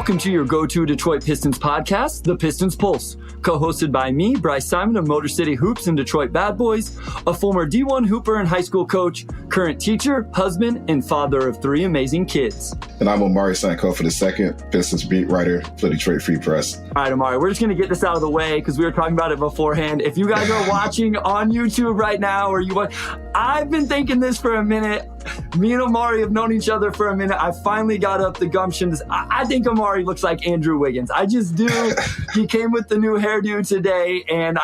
Welcome to your go-to Detroit Pistons podcast, The Pistons Pulse, co-hosted by me, Bryce Simon of Motor City Hoops and Detroit Bad Boys, a former D1 hooper and high school coach, current teacher, husband, and father of 3 amazing kids. And I'm Omari Sanko for the second Pistons beat writer for the Detroit Free Press. All right, Omari, we're just going to get this out of the way because we were talking about it beforehand. If you guys are watching on YouTube right now, I've been thinking this for a minute. Me and Omari have known each other for a minute. I finally got up the gumption. I think Omari looks like Andrew Wiggins. I just do. He came with the new hairdo today, and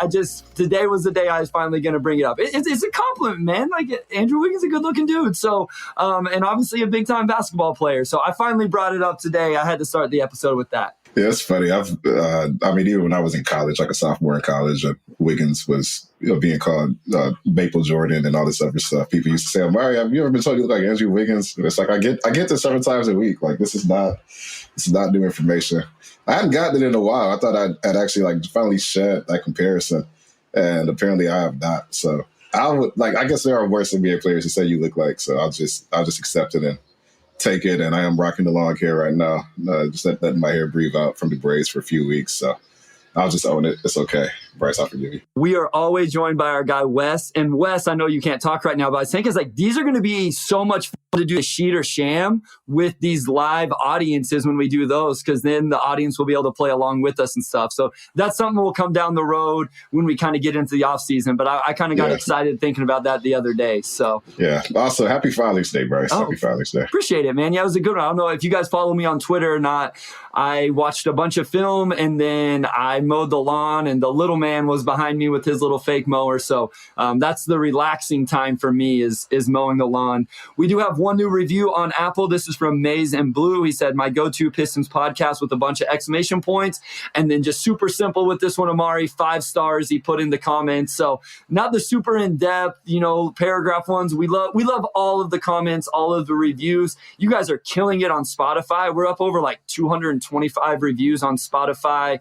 today was the day I was finally going to bring it up. It's a compliment, man. Like, Andrew Wiggins is a good-looking dude. So, and obviously a big-time basketball player. So I finally brought it up today. I had to start the episode with that. Yeah, it's funny. Even when I was in college, like a sophomore in college, Wiggins was, being called Maple Jordan and all this other stuff. People used to say, "Omari, have you ever been told you look like Andrew Wiggins?" And it's like I get this several times a week. Like, this is not new information. I hadn't gotten it in a while. I thought I'd actually finally shed that comparison, and apparently I have not. So I guess there are worse NBA players to say you look like. So I'll just accept it and take it. And I am rocking the long hair right now. Just letting my hair breathe out from the braids for a few weeks. So I'll just own it. It's okay. Bryce, I'll forgive you. We are always joined by our guy, Wes. And Wes, I know you can't talk right now, but I think these are going to be so much fun to do a sheet or sham with these live audiences when we do those, because then the audience will be able to play along with us and stuff. So that's something that will come down the road when we kind of get into the off season. But I kind of got excited thinking about that the other day. So yeah. Also, happy Father's Day, Bryce. Happy Father's Day. Appreciate it, man. Yeah, it was a good one. I don't know if you guys follow me on Twitter or not. I watched a bunch of film, and then I mowed the lawn, and the little man was behind me with his little fake mower. So that's the relaxing time for me is mowing the lawn. We do have one new review on Apple. This is from Maze and Blue. He said, "My go-to Pistons podcast," with a bunch of exclamation points. And then just super simple with this one, Omari, 5 stars he put in the comments. So not the super in-depth, paragraph ones. We love all of the comments, all of the reviews. You guys are killing it on Spotify. We're up over 225 reviews on Spotify.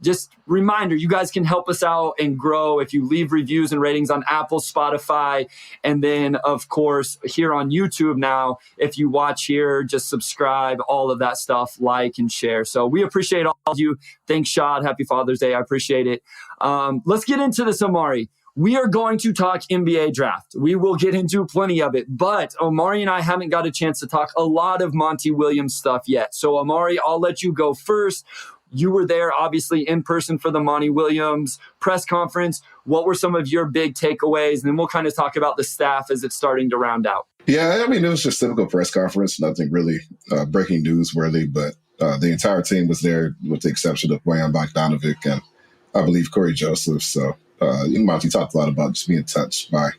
Just reminder, you guys can help us out and grow if you leave reviews and ratings on Apple, Spotify, and then, of course, here on YouTube now. If you watch here, just subscribe, all of that stuff, like and share. So we appreciate all of you. Thanks, Shad. Happy Father's Day. I appreciate it. Let's get into this, Omari. We are going to talk NBA draft. We will get into plenty of it, but Omari and I haven't got a chance to talk a lot of Monty Williams stuff yet. So, Omari, I'll let you go first. You were there, obviously, in person for the Monty Williams press conference. What were some of your big takeaways? And then we'll kind of talk about the staff as it's starting to round out. Yeah, it was just typical press conference. Nothing really breaking news worthy, but the entire team was there with the exception of Bojan Bogdanovic and I believe Corey Joseph. So Monty talked a lot about just being touched by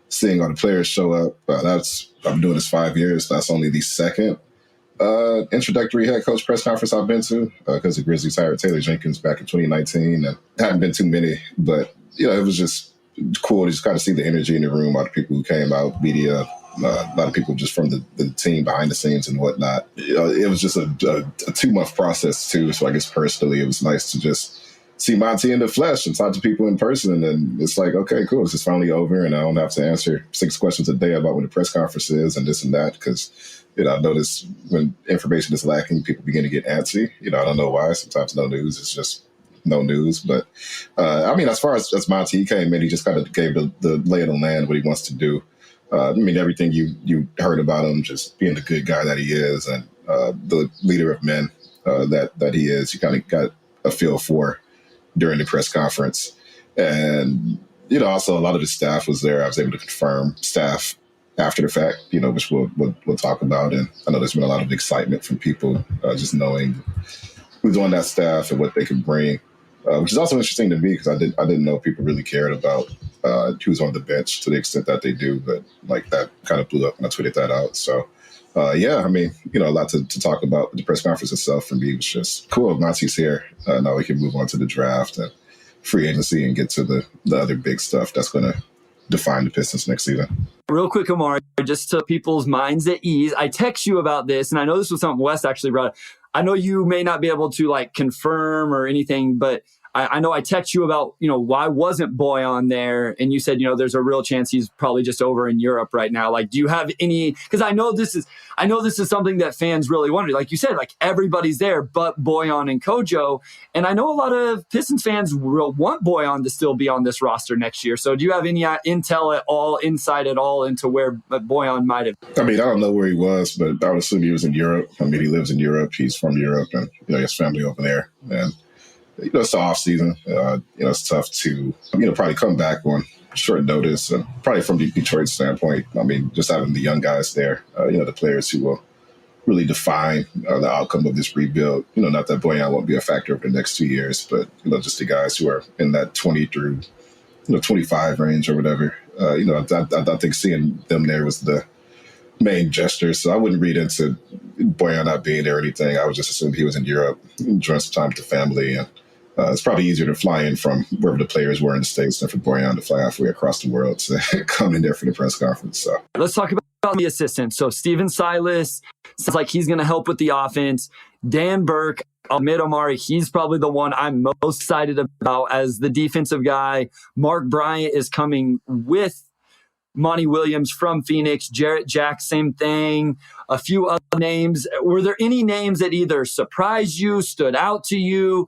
seeing all the players show up. I've been doing this 5 years. That's only the second introductory head coach press conference I've been to because the Grizzlies hired Taylor Jenkins back in 2019, and hadn't been too many, but it was just cool to just kind of see the energy in the room, all the people who came out, media, a lot of people just from the team behind the scenes and whatnot. It was just a 2-month process too, so I guess personally it was nice to just see Monty in the flesh and talk to people in person, and it's like, okay, cool, this is finally over, and I don't have to answer 6 questions a day about what the press conference is and this and that, because I notice when information is lacking, people begin to get antsy. I don't know why. Sometimes no news is just no news. But, as far as Monty came in, he just kind of gave the lay of the land, what he wants to do. Everything you heard about him, just being the good guy that he is and the leader of men that he is, you kind of got a feel for during the press conference. And, also a lot of the staff was there. I was able to confirm staff after the fact, which we'll talk about. And I know there's been a lot of excitement from people just knowing who's on that staff and what they can bring, which is also interesting to me because I didn't know people really cared about who's on the bench to the extent that they do. But that kind of blew up when I tweeted that out. So, a lot to talk about. The press conference itself for me was just cool. Monty's here. Now we can move on to the draft and free agency and get to the other big stuff that's going to define the Pistons next season. Real quick, Omari, just to people's minds at ease, I text you about this, and I know this was something Wes actually brought up. I know you may not be able to confirm or anything, but I know I text you about, why wasn't Boy on there? And you said, there's a real chance he's probably just over in Europe right now. Like, do you have any, because I know this is something that fans really wanted. Like you said, like everybody's there but Boyan and Kojo. And I know a lot of Pistons fans will want Boyan to still be on this roster next year. So do you have any intel at all, insight at all into where Boyan might have? I mean, I don't know where he was, but I would assume he was in Europe. I mean, he lives in Europe. He's from Europe, and his family over there. And it's the off season. It's tough to probably come back on short notice, and probably from the Detroit standpoint. I mean, just having the young guys there, the players who will really define the outcome of this rebuild. Not that Boyan won't be a factor over the next 2 years, but just the guys who are in that 20 through 25 range or whatever. I think seeing them there was the main gesture. So I wouldn't read into Boyan not being there or anything. I would just assume he was in Europe, enjoying some time with the family. And it's probably easier to fly in from wherever the players were in the States than for Boyan to fly halfway across the world to come in there for the press conference. So let's talk about the assistants. So Steven Silas sounds like he's going to help with the offense. Dan Burke, I'll admit, Omari, he's probably the one I'm most excited about as the defensive guy. Mark Bryant is coming with Monty Williams from Phoenix. Jarrett Jack, same thing. A few other names. Were there any names that either surprised you, stood out to you?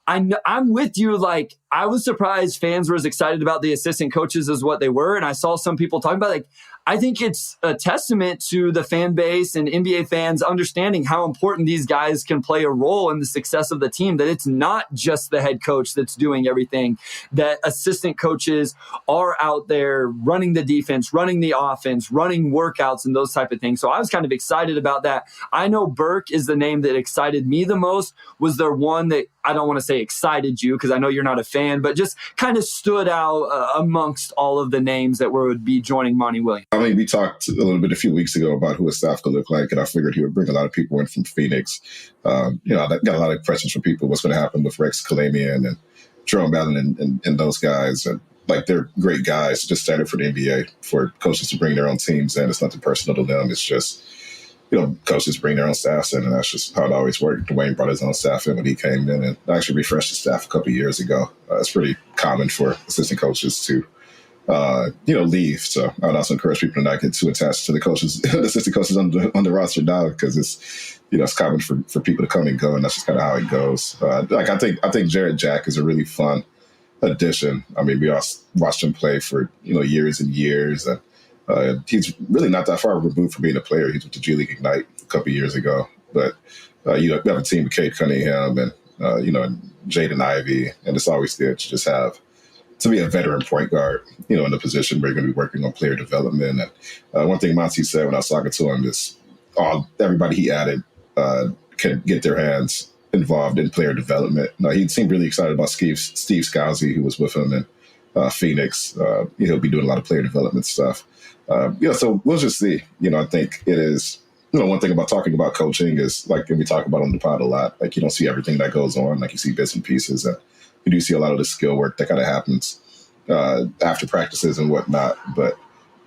I'm with you. Like, I was surprised fans were as excited about the assistant coaches as what they were. And I saw some people talking about, I think it's a testament to the fan base and NBA fans understanding how important these guys can play a role in the success of the team, that it's not just the head coach that's doing everything, that assistant coaches are out there running the defense, running the offense, running workouts and those type of things. So I was kind of excited about that. I know Burke is the name that excited me the most. Was there one that, I don't want to say excited you because I know you're not a fan, but just kind of stood out amongst all of the names that would be joining Monty Williams? I mean, we talked a little bit a few weeks ago about who his staff could look like, and I figured he would bring a lot of people in from Phoenix. I got a lot of questions from people. What's going to happen with Rex Kalamian and Jerome Allen and those guys? And they're great guys, just standard for the NBA, for coaches to bring their own teams in. It's nothing personal to them. It's just, coaches bring their own staffs in, and that's just how it always worked. Dwayne brought his own staff in when he came in, and actually refreshed the staff a couple of years ago. It's pretty common for assistant coaches to leave. So I would also encourage people to not get too attached to the coaches, the assistant coaches on the roster now, because it's common for people to come and go, and that's just kind of how it goes. I think Jarrett Jack is a really fun addition. I mean, we all watched him play for years and years, and he's really not that far removed from being a player. He's with the G League Ignite a couple of years ago, but we have a team with Cade Cunningham and Jaden Ivey, and it's always good to just have to be a veteran point guard, in the position where you're going to be working on player development. And one thing Monty said when I was talking to him is everybody he added can get their hands involved in player development. He seemed really excited about Steve Scalzi, who was with him in Phoenix. He'll be doing a lot of player development stuff. So we'll just see. I think it is, one thing about talking about coaching is, and we talk about on the pod a lot, you don't see everything that goes on. You see bits and pieces, and you do see a lot of the skill work that kind of happens after practices and whatnot. But,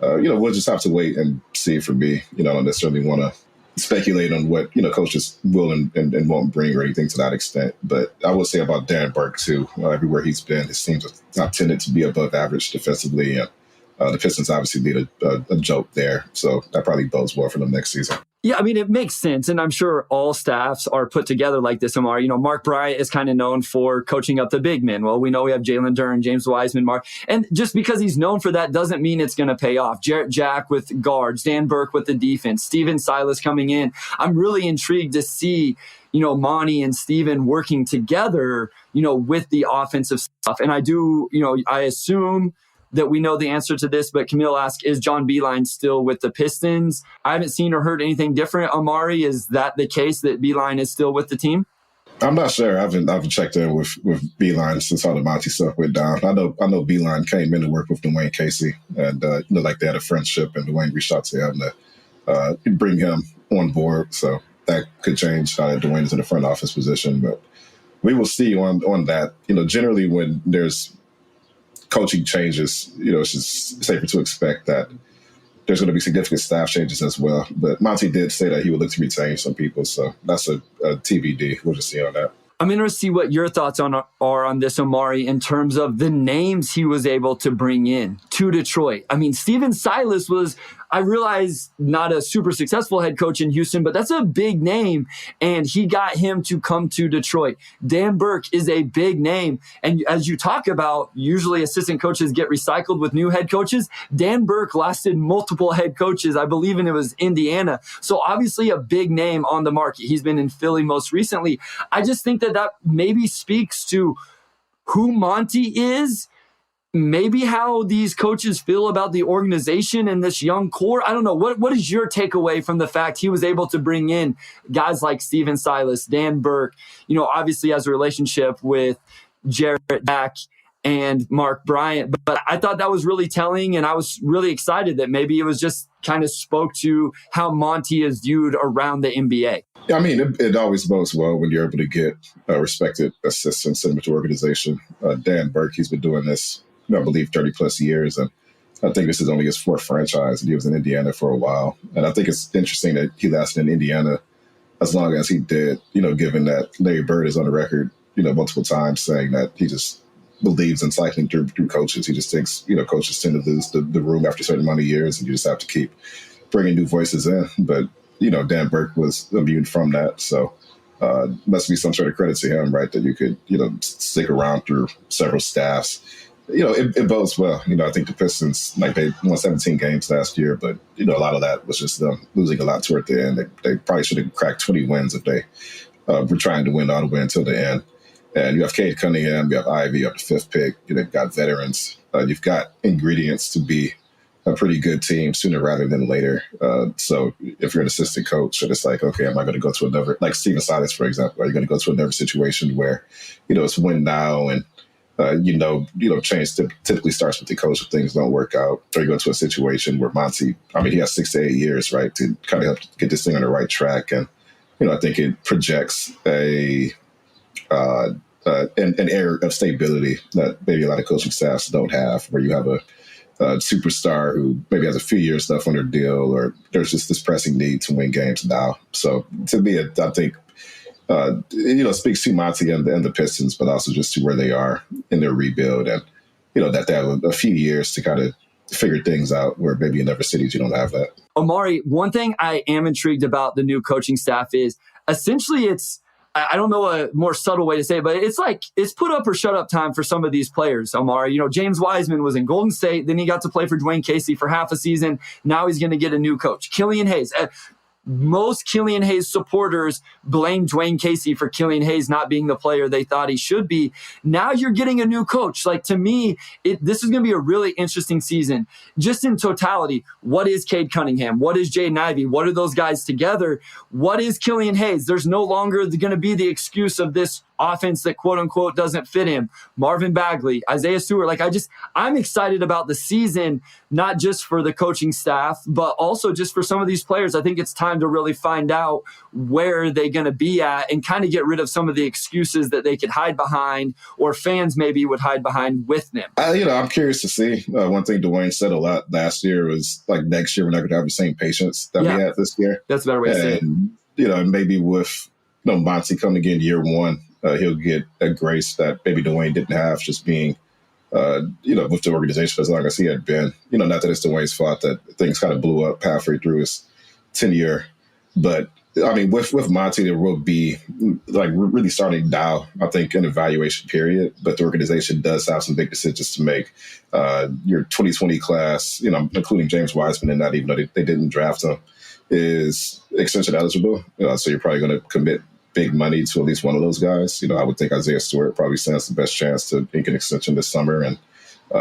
we'll just have to wait and see. For me, I don't necessarily want to speculate on what, coaches will and won't bring or anything to that extent. But I will say about Dan Burke, too, everywhere he's been, his teams have tended to be above average defensively. And the Pistons obviously need a joke there. So that probably bodes well for them next season. Yeah, I mean, it makes sense. And I'm sure all staffs are put together like this, Omar. Mark Bryant is kind of known for coaching up the big men. Well, we know we have Jalen Duren, James Wiseman, Mark. And just because he's known for that doesn't mean it's going to pay off. Jarrett Jack with guards, Dan Burke with the defense, Steven Silas coming in. I'm really intrigued to see, Monty and Steven working together, with the offensive stuff. And I do, I assume that we know the answer to this, but Camille asked, is John Beilein still with the Pistons? I haven't seen or heard anything different. Omari, is that the case, that Beilein is still with the team? I'm not sure. I haven't checked in with Beilein since all the Monty stuff went down. I know Beilein came in to work with Dwayne Casey, and they had a friendship, and Dwayne reached out to him to bring him on board. So that could change how Dwayne is in the front office position, but we will see on that. Generally when there's coaching changes, it's just safer to expect that there's going to be significant staff changes as well. But Monty did say that he would look to retain some people, so that's a TBD. We'll just see on that. I'm interested to see what your thoughts on are on this, Omari, in terms of the names he was able to bring in to Detroit. I mean, Steven Silas was, I realize, not a super successful head coach in Houston, but that's a big name, and he got him to come to Detroit. Dan Burke is a big name, and as you talk about, usually assistant coaches get recycled with new head coaches. Dan Burke lasted multiple head coaches, I believe, and it was Indiana. So obviously a big name on the market. He's been in Philly most recently. I just think that maybe speaks to who Monty is, maybe how these coaches feel about the organization and this young core. I don't know. What is your takeaway from the fact he was able to bring in guys like Steven Silas, Dan Burke, obviously has a relationship with Jarrett Jack and Mark Bryant. But I thought that was really telling, and I was really excited that maybe it was just kind of spoke to how Monty is viewed around the NBA. Yeah, I mean, it always bodes well when you're able to get respected assistants in the organization. Dan Burke, he's been doing this, I believe, 30-plus years, and I think this is only his fourth franchise, and he was in Indiana for a while. And I think it's interesting that he lasted in Indiana as long as he did, given that Larry Bird is on the record, multiple times saying that he just believes in cycling through coaches. He just thinks, coaches tend to lose the room after a certain amount of years, and you just have to keep bringing new voices in. But Dan Burke was immune from that. So must be some sort of credit to him, right, that you could, stick around through several staffs. It bodes well. I think the Pistons, they won 17 games last year, but, a lot of that was just them losing a lot toward the end. They probably should have cracked 20 wins if they were trying to win all the way until the end. And you have Cade Cunningham, you have Ivy, you have the fifth pick, you've got veterans. You've got ingredients to be a pretty good team sooner rather than later. So if you're an assistant coach, and it's like, okay, am I going to go to another, like Steven Silas, for example, are you going to go to another situation where, it's win now and, change typically starts with the coach if things don't work out. Or you go to a situation where Monty, he has 6 to 8 years, right, to kind of help get this thing on the right track. And, I think it projects an air of stability that maybe a lot of coaching staffs don't have, where you have a superstar who maybe has a few years left on their deal, or there's just this pressing need to win games now. So to me, I think, speaks to Monty and the Pistons, but also just to where they are in their rebuild, and, that they have a few years to kind of figure things out, where maybe in other cities you don't have that. Omari, one thing I am intrigued about the new coaching staff is essentially I don't know a more subtle way to say it, but it's like it's put up or shut up time for some of these players, Omari. James Wiseman was in Golden State. Then he got to play for Dwayne Casey for half a season. Now he's going to get a new coach. Killian Hayes. Most Killian Hayes supporters blame Dwayne Casey for Killian Hayes not being the player they thought he should be. Now you're getting a new coach. To me, this is going to be a really interesting season. Just in totality, what is Cade Cunningham? What is Jaden Ivey? What are those guys together? What is Killian Hayes? There's no longer going to be the excuse of this offense that quote unquote doesn't fit him. Marvin Bagley, Isaiah Stewart. I'm excited about the season, not just for the coaching staff, but also just for some of these players. I think it's time to really find out where they're going to be at and kind of get rid of some of the excuses that they could hide behind, or fans maybe would hide behind with them. I'm curious to see. One thing Dwayne said a lot last year was next year we're not going to have the same patience that we had this year. That's a better way to say it. Maybe with Monty coming in year one, he'll get a grace that maybe Dwayne didn't have, just being, with the organization as long as he had been. Not that it's Dwayne's fault that things kind of blew up halfway through his tenure. But, with Monty, there will be, really starting now, I think, an evaluation period. But the organization does have some big decisions to make. Your 2020 class, including James Wiseman in that, even though they didn't draft him, is extension eligible. So you're probably going to commit big money to at least one of those guys. I would think Isaiah Stewart probably stands the best chance to ink an extension this summer. And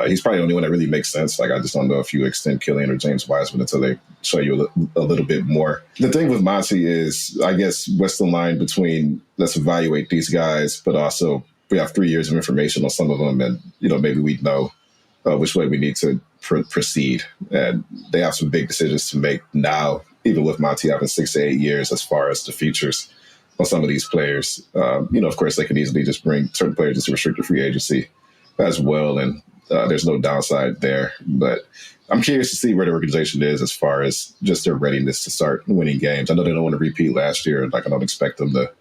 he's probably the only one that really makes sense. I just don't know if you extend Killian or James Wiseman until they show you a little bit more. The thing with Monty is, I guess, what's the line between let's evaluate these guys, but also we have 3 years of information on some of them, and, maybe we know which way we need to proceed. And they have some big decisions to make now, even with Monty having 6 to 8 years as far as the futures on some of these players. Of course, they could easily just bring certain players into restricted free agency as well, and there's no downside there. But I'm curious to see where the organization is as far as just their readiness to start winning games. I know they don't want to repeat last year. I don't expect them to,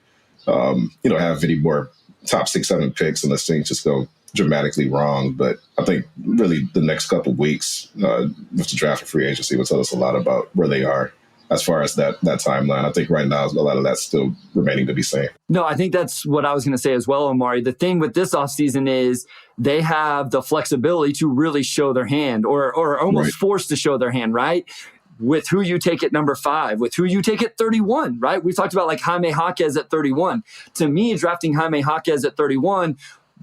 have any more top 6, 7 picks unless things just go dramatically wrong. But I think really the next couple of weeks with the draft and free agency will tell us a lot about where they are as far as that timeline. I think right now a lot of that's still remaining to be seen. No, I think that's what I was going to say as well, Omari. The thing with this offseason is they have the flexibility to really show their hand or almost forced to show their hand, right? With who you take at number 5, with who you take at 31, right? We talked about like Jaime Jaquez at 31. To me, drafting Jaime Jaquez at 31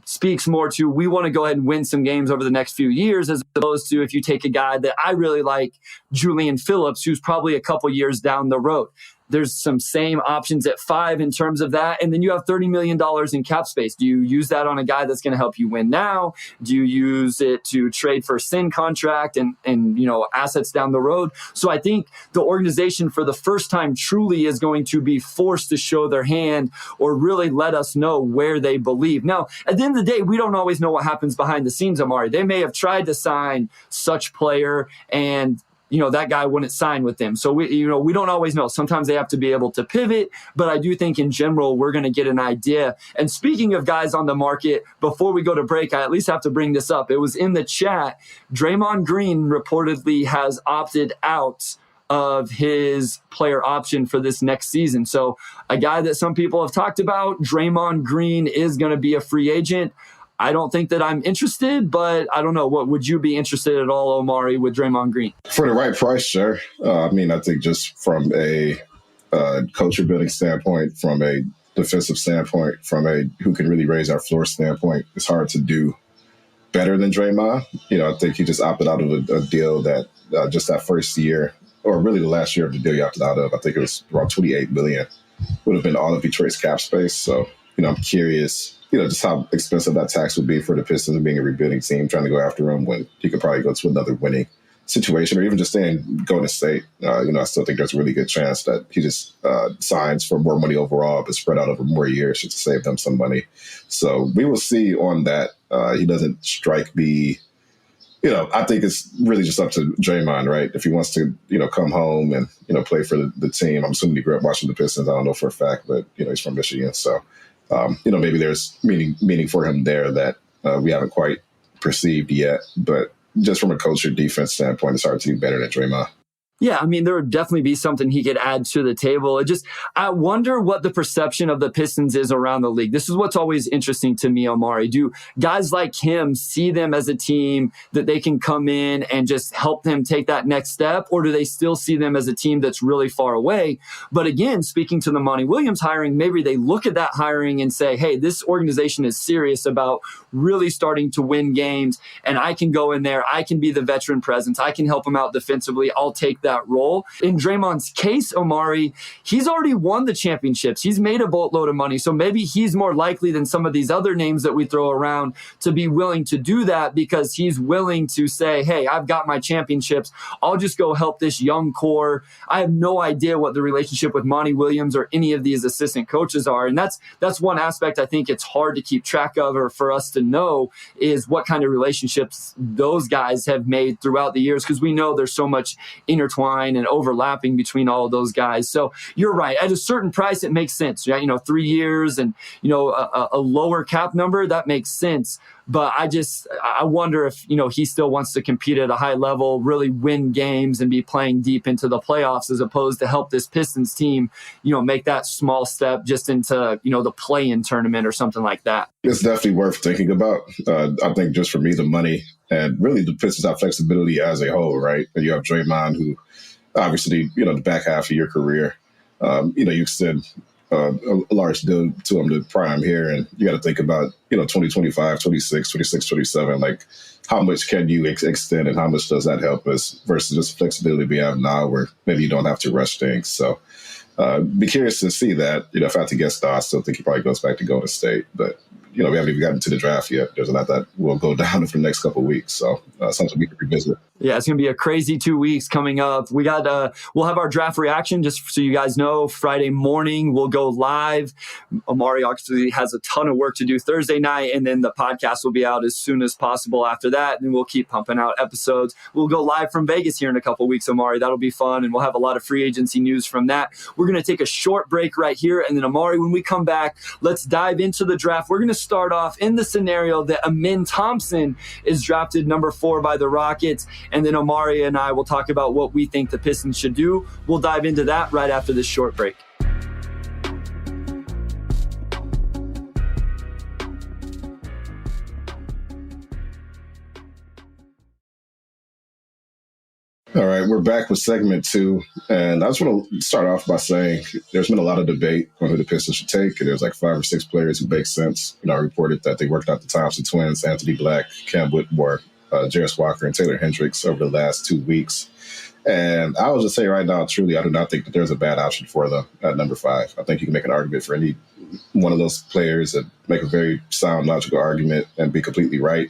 speaks more to we want to go ahead and win some games over the next few years, as opposed to if you take a guy that I really like, Julian Phillips, who's probably a couple years down the road. There's some same options at 5 in terms of that. And then you have $30 million in cap space. Do you use that on a guy that's going to help you win now? Do you use it to trade for a sin contract and assets down the road? So I think the organization for the first time truly is going to be forced to show their hand or really let us know where they believe. Now, at the end of the day, we don't always know what happens behind the scenes, Omari. They may have tried to sign such player and that guy wouldn't sign with them. So we don't always know. Sometimes they have to be able to pivot, but I do think in general, we're going to get an idea. And speaking of guys on the market, before we go to break, I at least have to bring this up. It was in the chat. Draymond Green reportedly has opted out of his player option for this next season. So a guy that some people have talked about, Draymond Green, is going to be a free agent. I don't think that I'm interested, but I don't know. What would you be interested at all, Omari, with Draymond Green? For the right price, sure. I think just from a culture building standpoint, from a defensive standpoint, from a who can really raise our floor standpoint, it's hard to do better than Draymond. I think he just opted out of a deal that just that first year, or really the last year of the deal he opted out of, I think it was around $28 million, would have been all of Detroit's cap space. So, I'm curious, just how expensive that tax would be for the Pistons being a rebuilding team, trying to go after him when he could probably go to another winning situation or even just stay in Golden State. I still think there's a really good chance that he just signs for more money overall, but spread out over more years just to save them some money. So we will see on that. He doesn't strike me. I think it's really just up to Draymond, right? If he wants to, come home and, play for the team. I'm assuming he grew up watching the Pistons. I don't know for a fact, but, he's from Michigan. So, maybe there's meaning for him there that we haven't quite perceived yet. But just from a culture defense standpoint, it's hard to do better than Draymond. Yeah, there would definitely be something he could add to the table. I wonder what the perception of the Pistons is around the league. This is what's always interesting to me, Omari. Do guys like him see them as a team that they can come in and just help them take that next step? Or do they still see them as a team that's really far away? But again, speaking to the Monty Williams hiring, maybe they look at that hiring and say, hey, this organization is serious about really starting to win games. And I can go in there. I can be the veteran presence. I can help them out defensively. I'll take that role. In Draymond's case, Omari, he's already won the championships. He's made a boatload of money. So maybe he's more likely than some of these other names that we throw around to be willing to do that because he's willing to say, hey, I've got my championships. I'll just go help this young core. I have no idea what the relationship with Monty Williams or any of these assistant coaches are. And that's one aspect I think it's hard to keep track of or for us to know is what kind of relationships those guys have made throughout the years because we know there's so much intertwined and overlapping between all of those guys. So you're right. At a certain price, it makes sense. Yeah, 3 years and, a lower cap number, that makes sense. But I wonder if, he still wants to compete at a high level, really win games and be playing deep into the playoffs as opposed to help this Pistons team, make that small step just into, the play-in tournament or something like that. It's definitely worth thinking about. I think just for me, the money and really the Pistons have flexibility as a whole, right? And you have Draymond who obviously, the back half of your career, you extend a large deal to him to prime here. And you got to think about, 2025, 26, 27, like how much can you extend and how much does that help us versus just flexibility we have now where maybe you don't have to rush things. So be curious to see that. If I had to guess, though, I still think he probably goes back to Golden State. But, we haven't even gotten to the draft yet. There's a lot that will go down for the next couple of weeks. So something we can revisit. Yeah, it's going to be a crazy 2 weeks coming up. We'll have our draft reaction, just so you guys know, Friday morning. We'll go live. Omari obviously has a ton of work to do Thursday night, and then the podcast will be out as soon as possible after that. And we'll keep pumping out episodes. We'll go live from Vegas here in a couple of weeks, Omari. That'll be fun, and we'll have a lot of free agency news from that. We're going to take a short break right here, and then Omari, when we come back, let's dive into the draft. We're going to start off in the scenario that Amin Thompson is drafted number 4 by the Rockets. And then Omari and I will talk about what we think the Pistons should do. We'll dive into that right after this short break. All right, we're back with segment 2. And I just want to start off by saying there's been a lot of debate on who the Pistons should take. And there's like 5 or 6 players who make sense. I reported that they worked out the Thompson twins, Anthony Black, Cam Whitmore, Jarris Walker, and Taylor Hendricks over the last 2 weeks. And I will just say right now, truly, I do not think that there's a bad option for them at number 5. I think you can make an argument for any one of those players and make a very sound, logical argument and be completely right.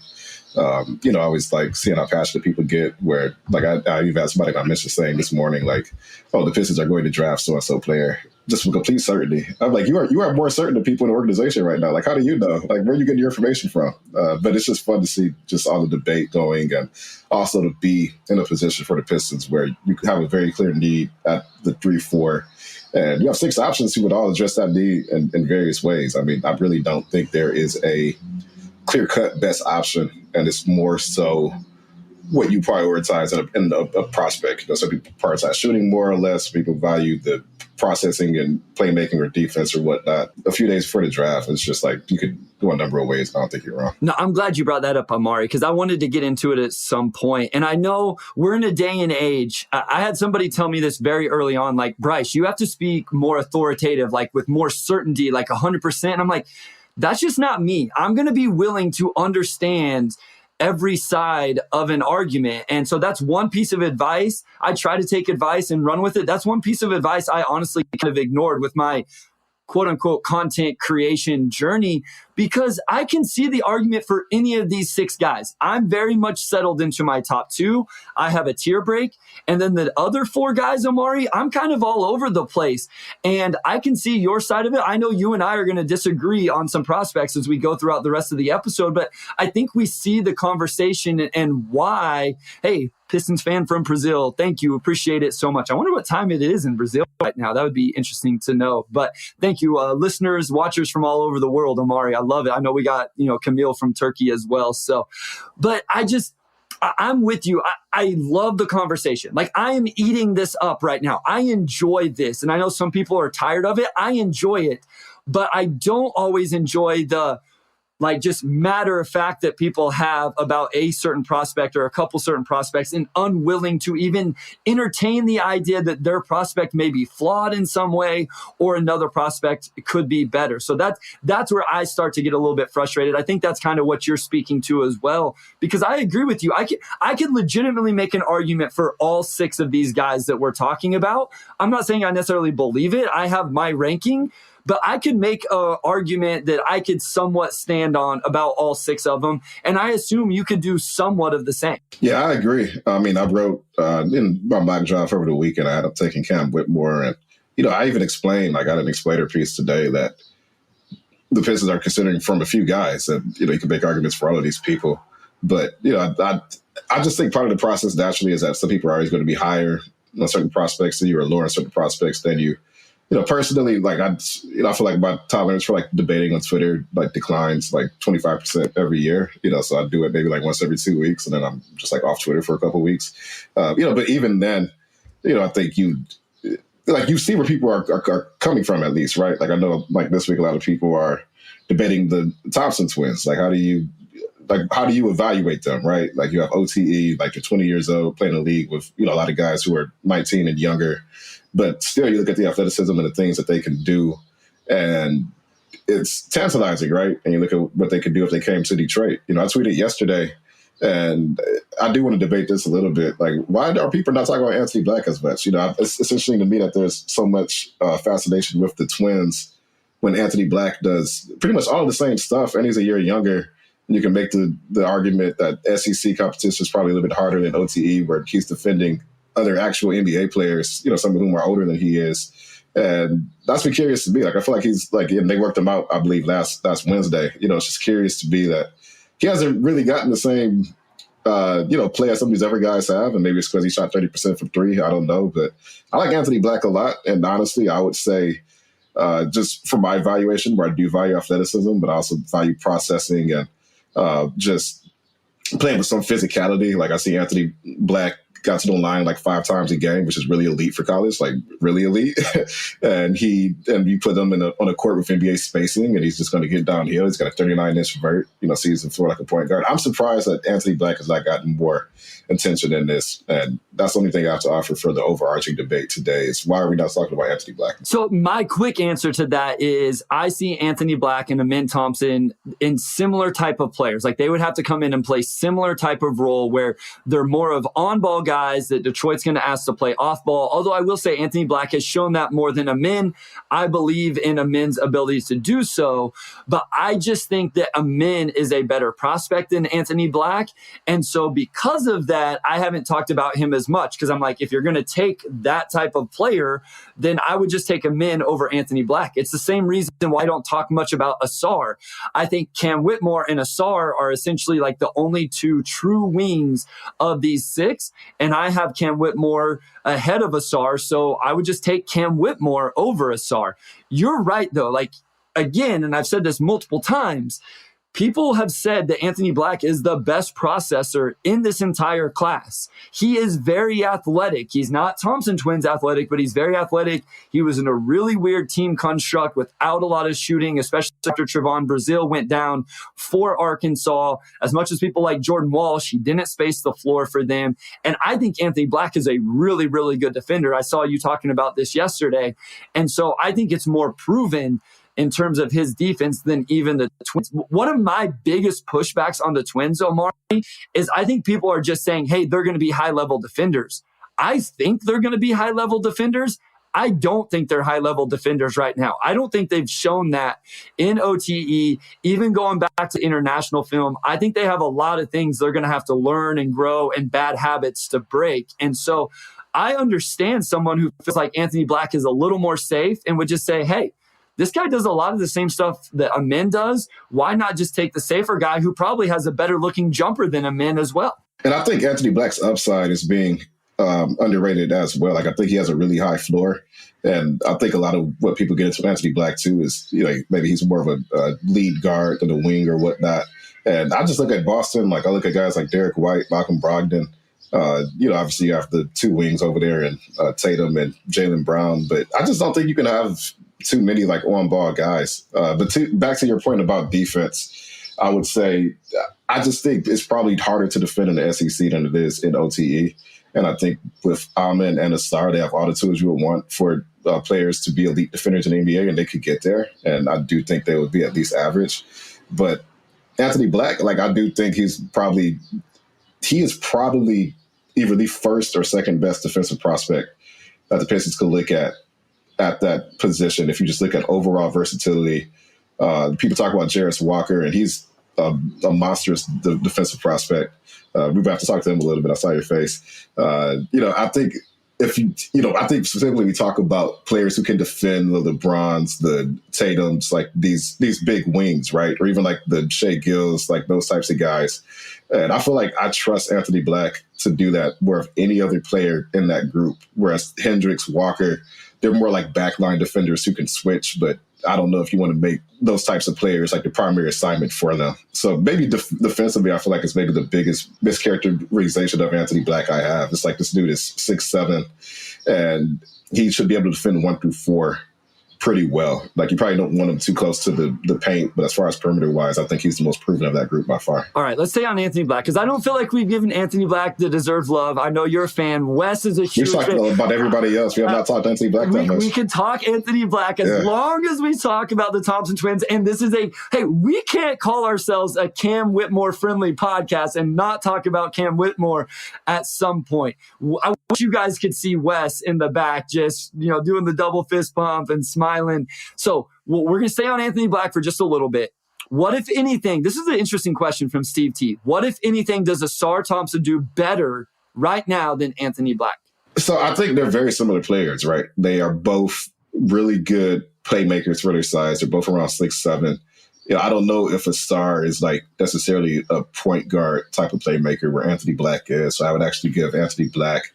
I always like seeing how passionate people get where, like, I even had somebody I mentioned saying this morning, like, oh, the Pistons are going to draft so-and-so player just with complete certainty. I'm like, you are more certain than people in the organization right now. Like, how do you know? Like, where are you getting your information from? But it's just fun to see just all the debate going and also to be in a position for the Pistons where you have a very clear need at the 3-4. And you have 6 options who would all address that need in various ways. I mean, I really don't think there is a clear-cut best option, and it's more so what you prioritize in a prospect. Some people prioritize shooting more or less. People value the processing and playmaking or defense or whatnot. A few days before the draft, it's just like you could go a number of ways. I don't think you're wrong. No, I'm glad you brought that up, Omari, because I wanted to get into it at some point. And I know we're in a day and age. I had somebody tell me this very early on, like, Bryce, you have to speak more authoritative, like with more certainty, like 100%. And I'm like, that's just not me. I'm going to be willing to understand every side of an argument. And so that's one piece of advice. I try to take advice and run with it. That's one piece of advice I honestly kind of ignored with my quote unquote content creation journey, because I can see the argument for any of these 6 guys. I'm very much settled into my top 2. I have a tier break. And then the other 4 guys, Omari, I'm kind of all over the place. And I can see your side of it. I know you and I are going to disagree on some prospects as we go throughout the rest of the episode, but I think we see the conversation and why, hey, Pistons fan from Brazil, thank you. Appreciate it so much. I wonder what time it is in Brazil right now. That would be interesting to know. But thank you, listeners, watchers from all over the world, Omari. I love it. I know we got, Camille from Turkey as well. So, but I'm with you. I love the conversation. Like, I am eating this up right now. I enjoy this. And I know some people are tired of it. I enjoy it, but I don't always enjoy the just matter of fact that people have about a certain prospect or a couple certain prospects and unwilling to even entertain the idea that their prospect may be flawed in some way or another prospect could be better. So that's where I start to get a little bit frustrated. I think that's kind of what you're speaking to as well, because I agree with you. I could legitimately make an argument for all 6 of these guys that we're talking about. I'm not saying I necessarily believe it. I have my ranking, but I could make an argument that I could somewhat stand on about all 6 of them. And I assume you could do somewhat of the same. Yeah, I agree. I mean, I wrote in my mock draft over the weekend, I ended up taking Cam Whitmore. And, I even explained, I got an explainer piece today that the Pistons are considering from a few guys. And, you can make arguments for all of these people. But, I just think part of the process naturally is that some people are always going to be higher on certain prospects than you or lower on certain prospects than you. Personally, I feel like my tolerance for debating on Twitter declines 25% every year. So I do it maybe once every 2 weeks, and then I'm just off Twitter for a couple of weeks. But even then, I think you see where people are coming from at least, right? I know this week a lot of people are debating the Thompson twins. How do you evaluate them, right? You have OTE, you're 20 years old, playing in the league with a lot of guys who are 19 and younger. But still, you look at the athleticism and the things that they can do, and it's tantalizing, right? And you look at what they could do if they came to Detroit. I tweeted yesterday, and I do want to debate this a little bit. Why are people not talking about Anthony Black as much? It's interesting to me that there's so much fascination with the twins when Anthony Black does pretty much all the same stuff and he's a year younger. You can make the argument that SEC competition is probably a little bit harder than OTE, where he's defending other actual NBA players, some of whom are older than he is. And that's been curious to be. Like, I feel like he's like, and they worked him out, I believe, last Wednesday. It's just curious to be that he hasn't really gotten the same, play as some of these other guys have. And maybe it's because he shot 30% from three. I don't know. But I like Anthony Black a lot. And honestly, I would say just for my evaluation, where I do value athleticism, but I also value processing and just playing with some physicality. Like, I see Anthony Black got to the line like 5 times a game, which is really elite for college, like really elite. and you put him on a court with NBA spacing, and he's just going to get downhill. He's got a 39-inch vert, sees the floor like a point guard. I'm surprised that Anthony Black has not gotten more attention in this, and that's the only thing I have to offer for the overarching debate today is why are we not talking about Anthony Black? So my quick answer to that is I see Anthony Black and Amin Thompson in similar type of players. Like, they would have to come in and play similar type of role where they're more of on-ball guys that Detroit's going to ask to play off-ball. Although I will say Anthony Black has shown that more than Amin. I believe in Amin's abilities to do so, but I just think that Amin is a better prospect than Anthony Black. And so because of that, I haven't talked about him as much, because I'm like, if you're going to take that type of player, then I would just take Amin over Anthony Black. It's the same reason why I don't talk much about Asar. I think Cam Whitmore and Asar are essentially like the only 2 true wings of these 6. And I have Cam Whitmore ahead of Asar. So I would just take Cam Whitmore over Asar. You're right, though. Like, again, and I've said this multiple times, people have said that Anthony Black is the best processor in this entire class. He is very athletic. He's not Thompson Twins athletic, but he's very athletic. He was in a really weird team construct without a lot of shooting, especially after Trevon Brazile went down for Arkansas. As much as people like Jordan Walsh, he didn't space the floor for them. And I think Anthony Black is a really, really good defender. I saw you talking about this yesterday. And so I think it's more proven in terms of his defense than even the Twins. One of my biggest pushbacks on the Twins, Omari, is I think people are just saying, hey, they're going to be high-level defenders. I think they're going to be high-level defenders. I don't think they're high-level defenders right now. I don't think they've shown that in OTE, even going back to international film. I think they have a lot of things they're going to have to learn and grow and bad habits to break. And so I understand someone who feels like Anthony Black is a little more safe and would just say, hey, this guy does a lot of the same stuff that Amin does. Why not just take the safer guy who probably has a better looking jumper than Amin as well? And I think Anthony Black's upside is being underrated as well. Like, I think he has a really high floor. And I think a lot of what people get into Anthony Black too is, maybe he's more of a lead guard than a wing or whatnot. And I just look at Boston, like I look at guys like Derek White, Malcolm Brogdon. Obviously you have the 2 wings over there and Tatum and Jaylen Brown. But I just don't think you can have too many like on-ball guys. But back to your point about defense, I would say I just think it's probably harder to defend in the SEC than it is in OTE. And I think with Amin and Asar, they have all the tools you would want for players to be elite defenders in the NBA, and they could get there. And I do think they would be at least average. But Anthony Black, like, I do think he is probably either the first or second best defensive prospect that the Pistons could look at that position. If you just look at overall versatility, people talk about Jarris Walker, and he's a monstrous defensive prospect. We would have to talk to him a little bit. I saw your face. I think I think specifically we talk about players who can defend the LeBrons, the Tatums, like these big wings, right? Or even like the Shea Gills, like those types of guys. And I feel like I trust Anthony Black to do that more of any other player in that group. Whereas Hendricks, Walker, they're more like backline defenders who can switch, but I don't know if you want to make those types of players like the primary assignment for them. So maybe defensively, I feel like it's maybe the biggest mischaracterization of Anthony Black I have. It's like this dude is 6'7", and he should be able to defend 1 through 4 pretty well. Like, you probably don't want him too close to the paint, but as far as perimeter-wise, I think he's the most proven of that group by far. All right, let's stay on Anthony Black, because I don't feel like we've given Anthony Black the deserved love. I know you're a fan. Wes is a huge fan. We've talked about everybody else. We have not talked Anthony Black that much. We can talk Anthony Black as long as we talk about the Thompson Twins, and this is we can't call ourselves a Cam Whitmore-friendly podcast and not talk about Cam Whitmore at some point. I wish you guys could see Wes in the back just, doing the double fist pump and smiling. So Well, we're going to stay on Anthony Black for just a little bit. What, if anything, this is an interesting question from Steve T. What, if anything, does Ausar Thompson do better right now than Anthony Black? So I think they're very similar players, right? They are both really good playmakers for their size. They're both around 6'7". I don't know if Ausar is like necessarily a point guard type of playmaker where Anthony Black is. So I would actually give Anthony Black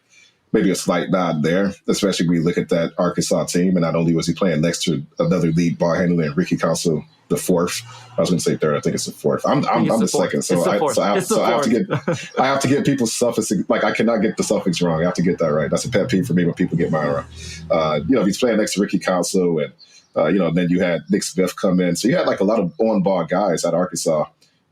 maybe a slight nod there, especially when you look at that Arkansas team. And not only was he playing next to another lead ball handler, Ricky Council, the fourth. I was going to say third. I think it's the fourth. I'm the second. So I have to get people's suffix. Like, I cannot get the suffix wrong. I have to get that right. That's a pet peeve for me when people get mine wrong. He's playing next to Ricky Council, and then you had Nick Smith come in. So you had like a lot of on-ball guys at Arkansas.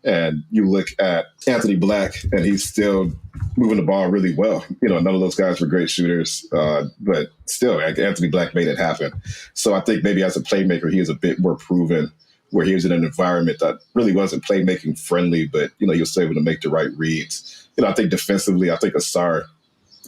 And you look at Anthony Black, and he's still moving the ball really well. None of those guys were great shooters, but still, Anthony Black made it happen. So I think maybe as a playmaker, he is a bit more proven, where he was in an environment that really wasn't playmaking friendly, but, he was able to make the right reads. I think defensively, I think Ausar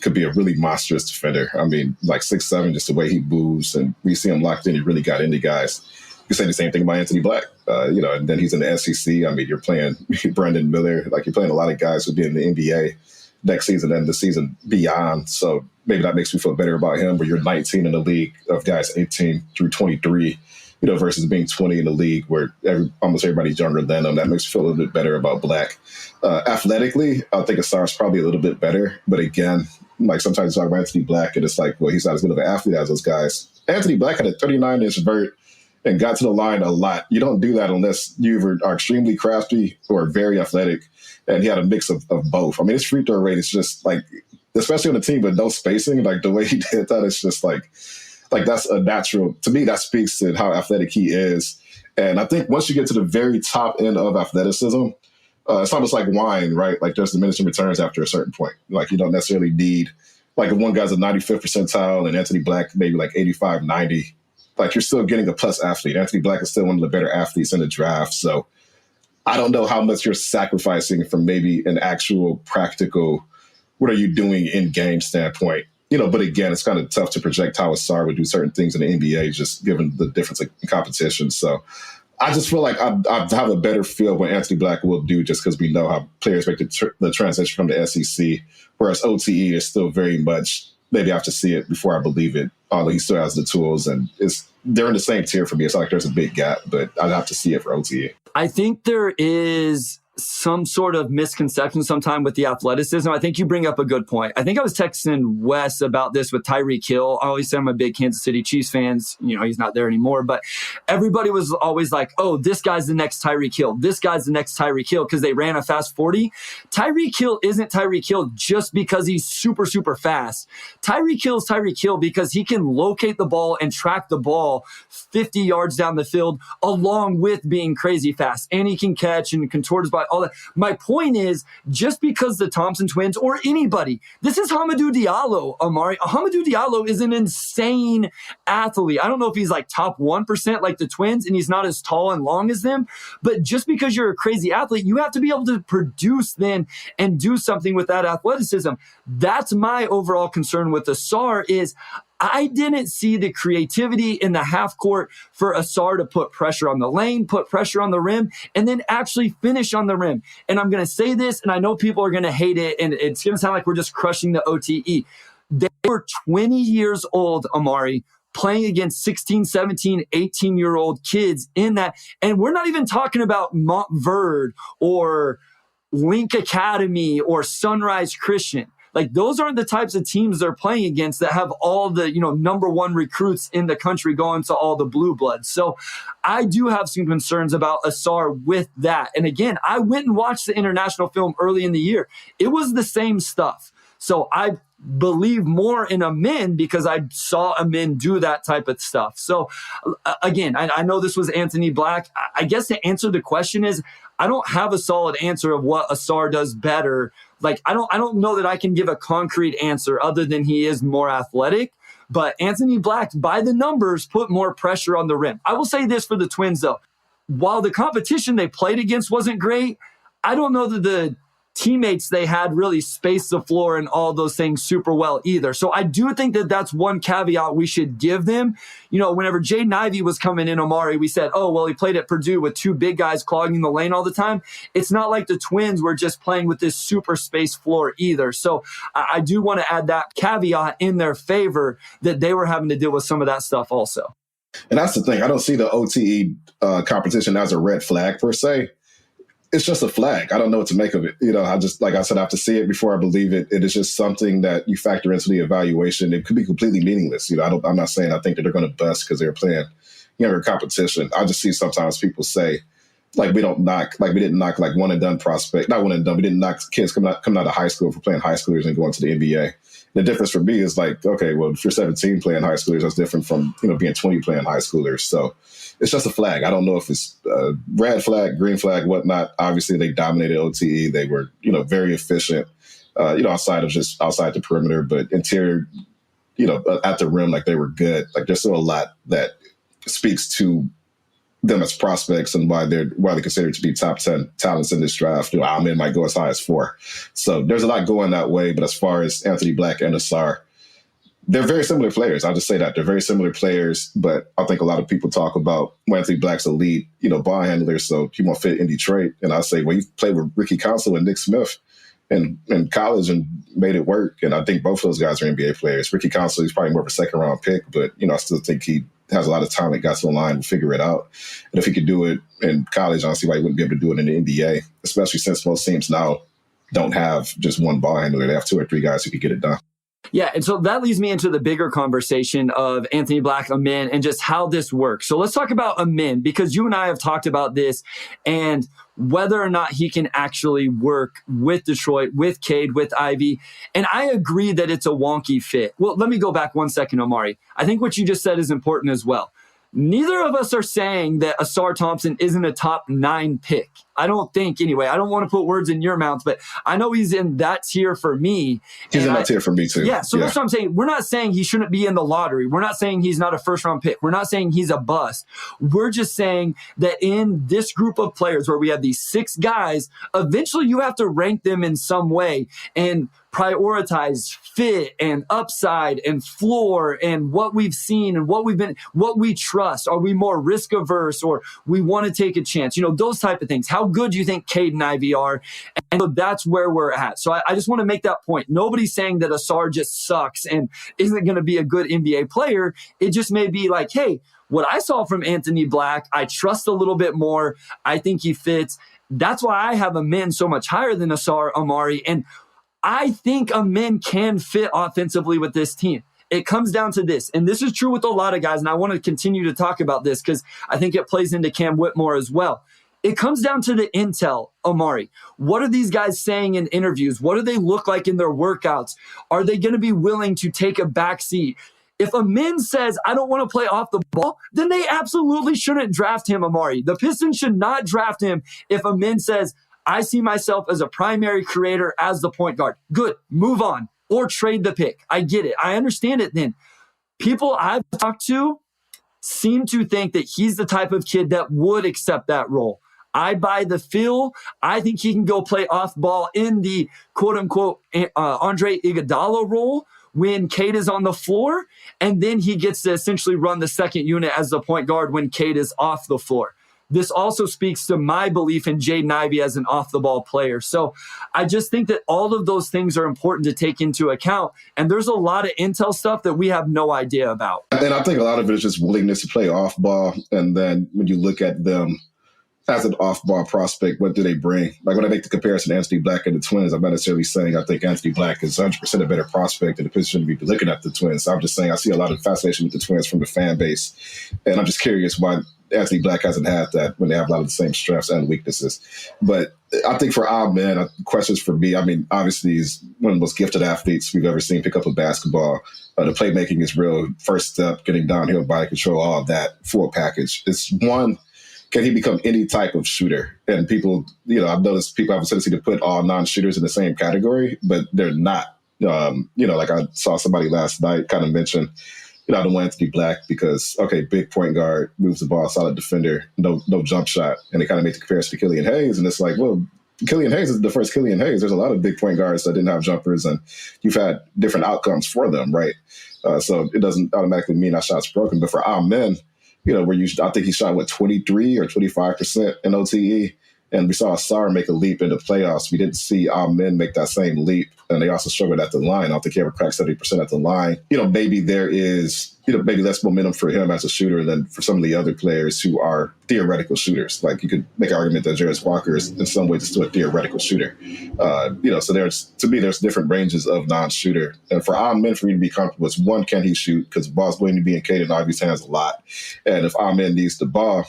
could be a really monstrous defender. I mean, like 6'7", just the way he moves, and we see him locked in. He really got into guys. You say the same thing about Anthony Black, and then he's in the SEC. I mean, you're playing Brandon Miller, like you're playing a lot of guys who'll be in the NBA next season and the season beyond. So maybe that makes me feel better about him, where you're 19 in the league of guys 18 through 23, versus being 20 in the league where almost everybody's younger than him. That makes me feel a little bit better about Black. Athletically, I think Ausar is probably a little bit better. But again, like sometimes you talk about Anthony Black and it's like, well, he's not as good of an athlete as those guys. Anthony Black had a 39-inch vert and got to the line a lot. You don't do that unless you are extremely crafty or very athletic. And he had a mix of both. I mean, his free throw rate is just like, especially on a team with no spacing, like the way he did that, it's just like that's a natural. To me, that speaks to how athletic he is. And I think once you get to the very top end of athleticism, it's almost like wine, right? Like there's diminishing returns after a certain point. Like you don't necessarily need, like if one guy's a 95th percentile and Anthony Black maybe like 85, 90, like you're still getting a plus athlete. Anthony Black is still one of the better athletes in the draft. So I don't know how much you're sacrificing from maybe an actual practical, what are you doing in game standpoint? But again, it's kind of tough to project how Ausar would do certain things in the NBA, just given the difference in competition. So I just feel like I have a better feel what Anthony Black will do, just because we know how players make the transition from the SEC, whereas OTE is still very much, maybe I have to see it before I believe it, although he still has the tools, and they're in the same tier for me. It's not like there's a big gap, but I'd have to see it for OTE. I think there is some sort of misconception sometime with the athleticism. I think you bring up a good point. I think I was texting Wes about this with Tyreek Hill. I always say I'm a big Kansas City Chiefs fans. He's not there anymore, but everybody was always like, oh, this guy's the next Tyreek Hill. This guy's the next Tyreek Hill because they ran a fast 40. Tyreek Hill isn't Tyreek Hill just because he's super, super fast. Tyreek Hill is Tyreek Hill because he can locate the ball and track the ball 50 yards down the field along with being crazy fast. And he can catch and contort his body. All that. My point is, just because the Thompson twins or anybody, this is Hamidou Diallo, Omari. Hamidou Diallo is an insane athlete. I don't know if he's like top 1% like the twins and he's not as tall and long as them, but just because you're a crazy athlete, you have to be able to produce then and do something with that athleticism. That's my overall concern with Ausar is I didn't see the creativity in the half court for Ausar to put pressure on the lane, put pressure on the rim, and then actually finish on the rim. And I'm going to say this, and I know people are going to hate it, and it's going to sound like we're just crushing the OTE. They were 20 years old, Omari, playing against 16, 17, 18-year-old kids in that. And we're not even talking about Montverde or Link Academy or Sunrise Christian. Like, those aren't the types of teams they're playing against that have all the, number one recruits in the country going to all the blue bloods. So I do have some concerns about Ausar with that. And again, I went and watched the international film early in the year. It was the same stuff. So I believe more in Amin because I saw Amin do that type of stuff. So again, I know this was Anthony Black. I guess the answer to the question is, I don't have a solid answer of what Ausar does better. Like, I don't know that I can give a concrete answer other than he is more athletic. But Anthony Black, by the numbers, put more pressure on the rim. I will say this for the Twins, though. While the competition they played against wasn't great, I don't know that the teammates they had really spaced the floor and all those things super well either. So I do think that that's one caveat we should give them. You know, whenever Jaden Ivey was coming in, Omari, we said, oh, well, he played at Purdue with two big guys clogging the lane all the time. It's not like the Twins were just playing with this super spaced floor either. So I do want to add that caveat in their favor that they were having to deal with some of that stuff also. And that's the thing. I don't see the OTE competition as a red flag per se. It's just a flag. I don't know what to make of it. You know, I just, like I said, I have to see it before I believe it. It is just something that you factor into the evaluation. It could be completely meaningless. You know, I'm not saying I think that they're going to bust because they're playing younger competition. I just see sometimes people say, like, we didn't knock like one and done prospect, not one and done. We didn't knock kids coming out of high school for playing high schoolers and going to the NBA. The difference for me is like, okay, well, if you're 17 playing high schoolers, that's different from, you know, being 20 playing high schoolers. So it's just a flag. I don't know if it's red flag, green flag, whatnot. Obviously, they dominated OTE. They were, you know, very efficient, you know, outside the perimeter, but interior, you know, at the rim, like they were good. Like there's still a lot that speaks to them as prospects and why they're considered to be top 10 talents in this draft. You know, Amin might go as high as 4. So there's a lot going that way. But as far as Anthony Black and Asar, they're very similar players. I'll just say that they're very similar players. But I think a lot of people talk about Anthony Black's elite, you know, ball handler, so he won't fit in Detroit. And I'll say, well, you played with Ricky Council and Nick Smith in college and made it work. And I think both of those guys are NBA players. Ricky Council, he's probably more of a second round pick, but, you know, I still think he has a lot of talent, got to the line and figure it out. And if he could do it in college, I don't see why he wouldn't be able to do it in the NBA, especially since most teams now don't have just one ball handler. They have 2 or 3 guys who can get it done. Yeah, and so that leads me into the bigger conversation of Anthony Black, Amin, and just how this works. So let's talk about Amin, because you and I have talked about this and whether or not he can actually work with Detroit, with Cade, with Ivy. And I agree that it's a wonky fit. Well, let me go back 1 second, Omari. I think what you just said is important as well. Neither of us are saying that Asar Thompson isn't a top 9 pick. I don't think, anyway. I don't want to put words in your mouth, but I know he's in that tier for me. He's in that tier for me, too. Yeah, so that's what I'm saying. We're not saying he shouldn't be in the lottery. We're not saying he's not a first-round pick. We're not saying he's a bust. We're just saying that in this group of players where we have these 6 guys, eventually you have to rank them in some way and prioritize fit and upside and floor and what we've seen and what we trust. Are we more risk averse or we want to take a chance? You know, those type of things. How good do you think Cade and Ivy are? And so that's where we're at. So I just want to make that point. Nobody's saying that Asar just sucks and isn't going to be a good NBA player. It just may be like, hey, what I saw from Anthony Black, I trust a little bit more. I think he fits. That's why I have Amin so much higher than Asar, Omari. And I think Amin can fit offensively with this team. It comes down to this, and this is true with a lot of guys, and I want to continue to talk about this because I think it plays into Cam Whitmore as well. It comes down to the intel, Omari. What are these guys saying in interviews? What do they look like in their workouts? Are they going to be willing to take a back seat? If Amin says, I don't want to play off the ball, then they absolutely shouldn't draft him, Omari. The Pistons should not draft him if Amin says, I see myself as a primary creator as the point guard. Good, move on or trade the pick. I get it. I understand it then. People I've talked to seem to think that he's the type of kid that would accept that role. I buy the feel. I think he can go play off ball in the quote unquote Andre Iguodala role when Cade is on the floor. And then he gets to essentially run the second unit as the point guard when Cade is off the floor. This also speaks to my belief in Jaden Ivey as an off-the-ball player. So I just think that all of those things are important to take into account. And there's a lot of intel stuff that we have no idea about. And I think a lot of it is just willingness to play off-ball. And then when you look at them as an off-ball prospect, what do they bring? Like when I make the comparison to Anthony Black and the Twins, I'm not necessarily saying I think Anthony Black is 100% a better prospect in the position to be looking at the Twins. So I'm just saying I see a lot of fascination with the Twins from the fan base. And I'm just curious why Anthony Black hasn't had that when they have a lot of the same strengths and weaknesses. But I think for our man, questions for me, I mean, obviously he's one of the most gifted athletes we've ever seen pick up a basketball. The playmaking is real. First step, getting downhill, body control, all of that, full package. It's one, can he become any type of shooter? And people, you know, I've noticed people have a tendency to put all non-shooters in the same category, but they're not. You know, like I saw somebody last night kind of mention, you know, I don't want Anthony Black because, okay, big point guard, moves the ball, solid defender, no jump shot. And they kind of made the comparison to Killian Hayes. And it's like, well, Killian Hayes is the first Killian Hayes. There's a lot of big point guards that didn't have jumpers, and you've had different outcomes for them, right? So it doesn't automatically mean our shot's broken. But for our men, I think he shot 23 or 25% in OTE. And we saw Asar make a leap in the playoffs. We didn't see our men make that same leap. And they also struggled at the line. I don't think he ever cracked 70% at the line. Maybe there is, maybe less momentum for him as a shooter than for some of the other players who are theoretical shooters. Like, you could make an argument that Jarace Walker is in some ways still a theoretical shooter. So there's different ranges of non-shooter. And for our men, for me to be comfortable, it's one, can he shoot? Because the ball's going to be in Cade and Ivy's hands a lot. And if our men needs the ball,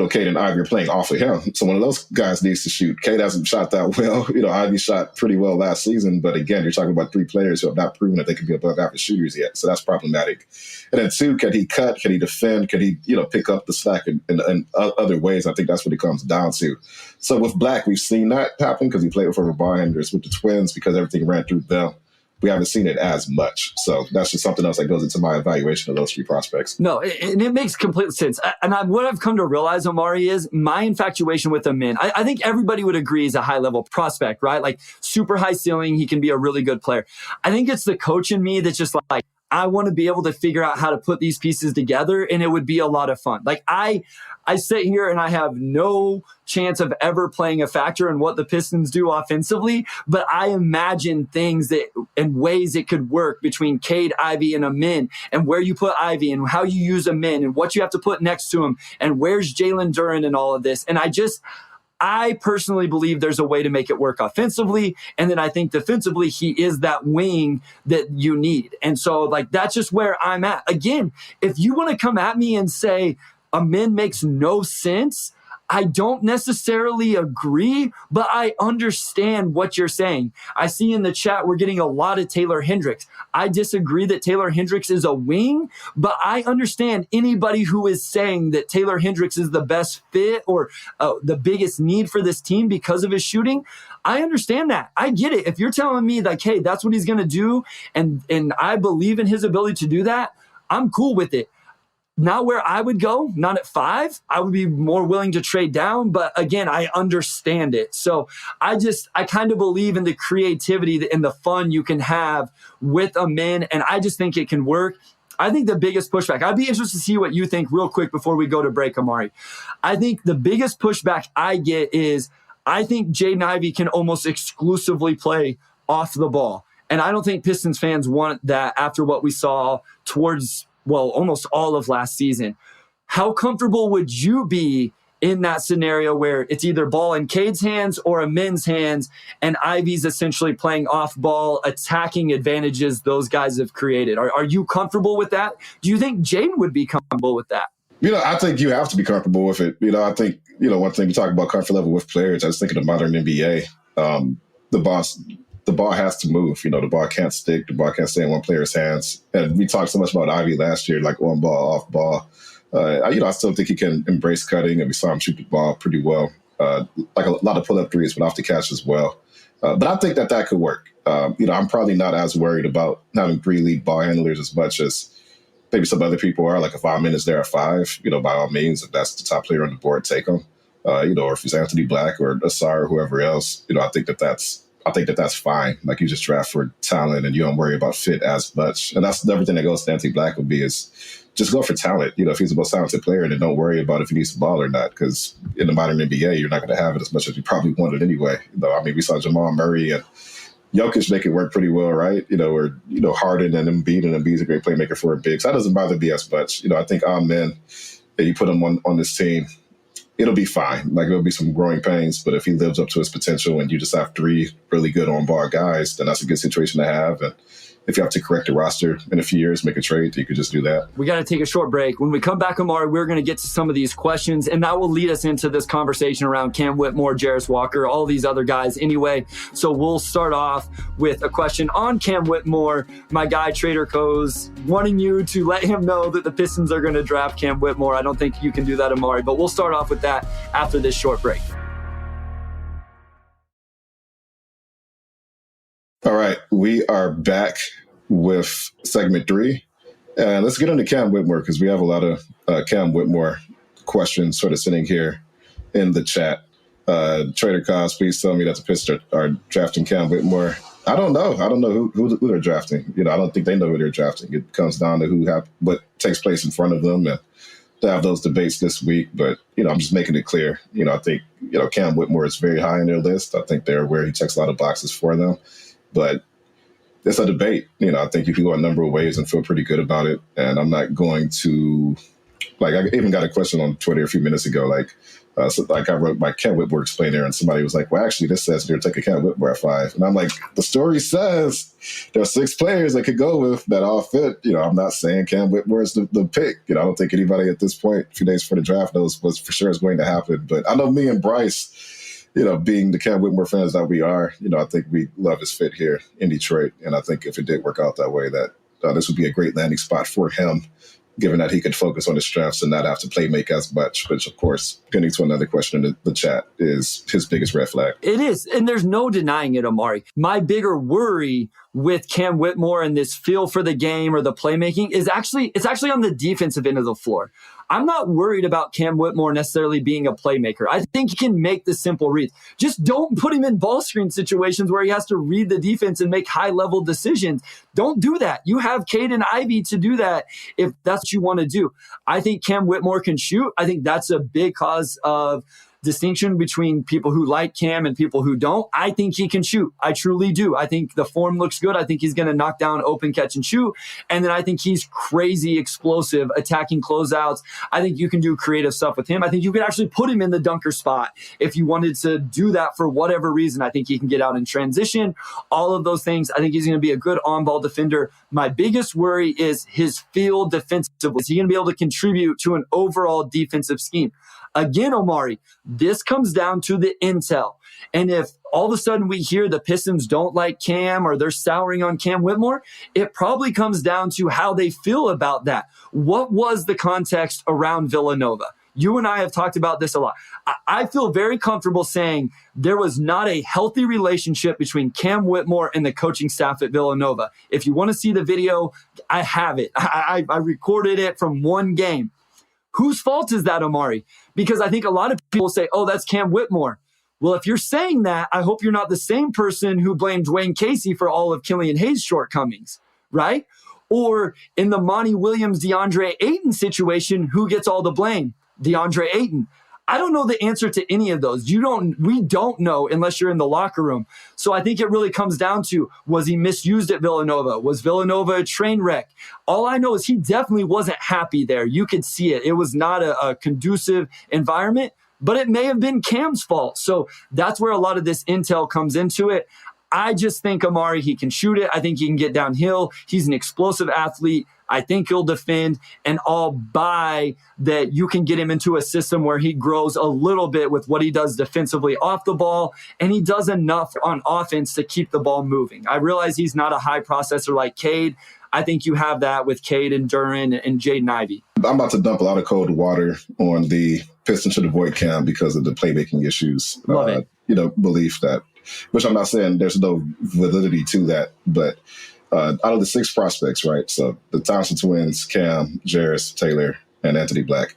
Cade and Ivy are playing off of him. So one of those guys needs to shoot. Cade hasn't shot that well. Ivy shot pretty well last season. But again, you're talking about three players who have not proven that they can be above average shooters yet. So that's problematic. And then two, can he cut? Can he defend? Can he, pick up the slack in other ways? I think that's what it comes down to. So with Black, we've seen that happen because he played with former ball handlers. With the Twins, because everything ran through them, we haven't seen it as much. So that's just something else that goes into my evaluation of those three prospects. No, and it makes complete sense. What I've come to realize, Omari, is my infatuation with Amin. I think everybody would agree he's a high-level prospect, right? Like, super high ceiling. He can be a really good player. I think it's the coach in me that's just like, I want to be able to figure out how to put these pieces together, and it would be a lot of fun. Like, I sit here and I have no chance of ever playing a factor in what the Pistons do offensively, but I imagine things and ways it could work between Cade, Ivy, and Amin, and where you put Ivy and how you use Amin and what you have to put next to him and where's Jalen Duren and all of this. And I personally believe there's a way to make it work offensively. And then I think defensively, he is that wing that you need. And so, that's just where I'm at. Again, if you want to come at me and say Amin makes no sense, I don't necessarily agree, but I understand what you're saying. I see in the chat we're getting a lot of Taylor Hendricks. I disagree that Taylor Hendricks is a wing, but I understand anybody who is saying that Taylor Hendricks is the best fit or the biggest need for this team because of his shooting. I understand that. I get it. If you're telling me hey, that's what he's going to do, and I believe in his ability to do that, I'm cool with it. Not where I would go, not at 5. I would be more willing to trade down. But again, I understand it. So I kind of believe in the creativity and the fun you can have with a man. And I just think it can work. I think the biggest pushback, I'd be interested to see what you think real quick before we go to break, Omari. I think the biggest pushback I get is I think Jaden Ivey can almost exclusively play off the ball. And I don't think Pistons fans want that after what we saw towards almost all of last season. How comfortable would you be in that scenario where it's either ball in Cade's hands or Amin's hands, and Ivy's essentially playing off ball, attacking advantages those guys have created? Are you comfortable with that? Do you think Jaden would be comfortable with that? I think you have to be comfortable with it. I think, one thing we talk about comfort level with players, I was thinking of modern NBA. The ball has to move. The ball can't stick. The ball can't stay in one player's hands. And we talked so much about Ivy last year, like on ball, off ball. I still think he can embrace cutting, and we saw him shoot the ball pretty well. Like a lot of pull-up threes, but off the catch as well. But I think that could work. I'm probably not as worried about having 3 lead ball handlers as much as maybe some other people are. Like if Amin is there at 5, by all means, if that's the top player on the board, take him. Or if it's Anthony Black or Asar or whoever else, I think that's fine. Like, you just draft for talent and you don't worry about fit as much. And that's everything that goes to Anthony Black would be is just go for talent. If he's the most talented player, then don't worry about if he needs the ball or not. Because in the modern NBA, you're not going to have it as much as you probably wanted anyway. We saw Jamal Murray and Jokic make it work pretty well, right? Or Harden and Embiid, and Embiid's a great playmaker for a big. So that doesn't bother me as much. I think all men that you put him on this team, it'll be fine. Like, there'll be some growing pains, but if he lives up to his potential and you just have 3 really good on-ball guys, then that's a good situation to have. And if you have to correct the roster in a few years, make a trade, you could just do that. We got to take a short break. When we come back, Omari, we're going to get to some of these questions, and that will lead us into this conversation around Cam Whitmore, Jarace Walker, all these other guys anyway. So we'll start off with a question on Cam Whitmore. My guy, Trader Co's, wanting you to let him know that the Pistons are going to draft Cam Whitmore. I don't think you can do that, Omari, but we'll start off with that after this short break. All right, we are back with segment 3. And let's get into Cam Whitmore, because we have a lot of Cam Whitmore questions sort of sitting here in the chat. Trader Cos, please tell me that the Pistons are drafting Cam Whitmore. I don't know. I don't know who they're drafting. I don't think they know who they're drafting. It comes down to what takes place in front of them, and to have those debates this week. But I'm just making it clear. I think Cam Whitmore is very high on their list. I think they're where he checks a lot of boxes for them. But it's a debate. I think you can go a number of ways and feel pretty good about it. And I'm not going to I even got a question on Twitter a few minutes ago, I wrote my Ken Whitmore explainer, and somebody was like, well, actually, this says they're taking Ken Whitmore at 5. And I'm like, the story says there are 6 players they could go with that all fit. I'm not saying Ken Whitmore is the pick. I don't think anybody at this point, a few days before the draft, knows what for sure is going to happen. But I know me and Bryce, being the Ken Whitmore fans that we are, I think we love his fit here in Detroit. And I think if it did work out that way, that this would be a great landing spot for him, given that he could focus on his strengths and not have to play make as much, which, of course, getting to another question in the chat, is his biggest red flag. It is, and there's no denying it, Omari. My bigger worry with Cam Whitmore and this feel for the game or the playmaking is actually on the defensive end of the floor. I'm not worried about Cam Whitmore necessarily being a playmaker. I think he can make the simple reads. Just don't put him in ball screen situations where he has to read the defense and make high-level decisions. Don't do that. You have Cade and Ivy to do that if that's what you want to do. I think Cam Whitmore can shoot. I think that's a big cause of distinction between people who like Cam and people who don't. I think he can shoot. I truly do. I think the form looks good. I think he's going to knock down open catch and shoot. And then I think he's crazy explosive, attacking closeouts. I think you can do creative stuff with him. I think you could actually put him in the dunker spot if you wanted to do that for whatever reason. I think he can get out in transition, all of those things. I think he's going to be a good on-ball defender. My biggest worry is his field defensively. Is he going to be able to contribute to an overall defensive scheme? Again, Omari, this comes down to the intel. And if all of a sudden we hear the Pistons don't like Cam or they're souring on Cam Whitmore, it probably comes down to how they feel about that. What was the context around Villanova? You and I have talked about this a lot. I feel very comfortable saying there was not a healthy relationship between Cam Whitmore and the coaching staff at Villanova. If you want to see the video, I have it. I recorded it from one game. Whose fault is that, Omari? Because I think a lot of people say, oh, that's Cam Whitmore. Well, if you're saying that, I hope you're not the same person who blamed Dwayne Casey for all of Killian Hayes' shortcomings, right? Or in the Monty Williams, DeAndre Ayton situation, who gets all the blame? DeAndre Ayton. I don't know the answer to any of those. We don't know unless you're in the locker room. So I think it really comes down to, was he misused at Villanova? Was Villanova a train wreck? All I know is he definitely wasn't happy there. You could see it. It was not a conducive environment, but it may have been Cam's fault. So that's where a lot of this intel comes into it. I just think Omari, he can shoot it. I think he can get downhill. He's an explosive athlete. I think he'll defend, and I'll buy that you can get him into a system where he grows a little bit with what he does defensively off the ball, and he does enough on offense to keep the ball moving. I realize he's not a high processor like Cade. I think you have that with Cade and Duren and Jaden Ivey. I'm about to dump a lot of cold water on the Pistons should avoid Cam because of the playmaking issues. Love it. Belief that, which I'm not saying there's no validity to that, but out of the 6 prospects, right? So the Thompson twins, Cam, Jarris, Taylor, and Anthony Black.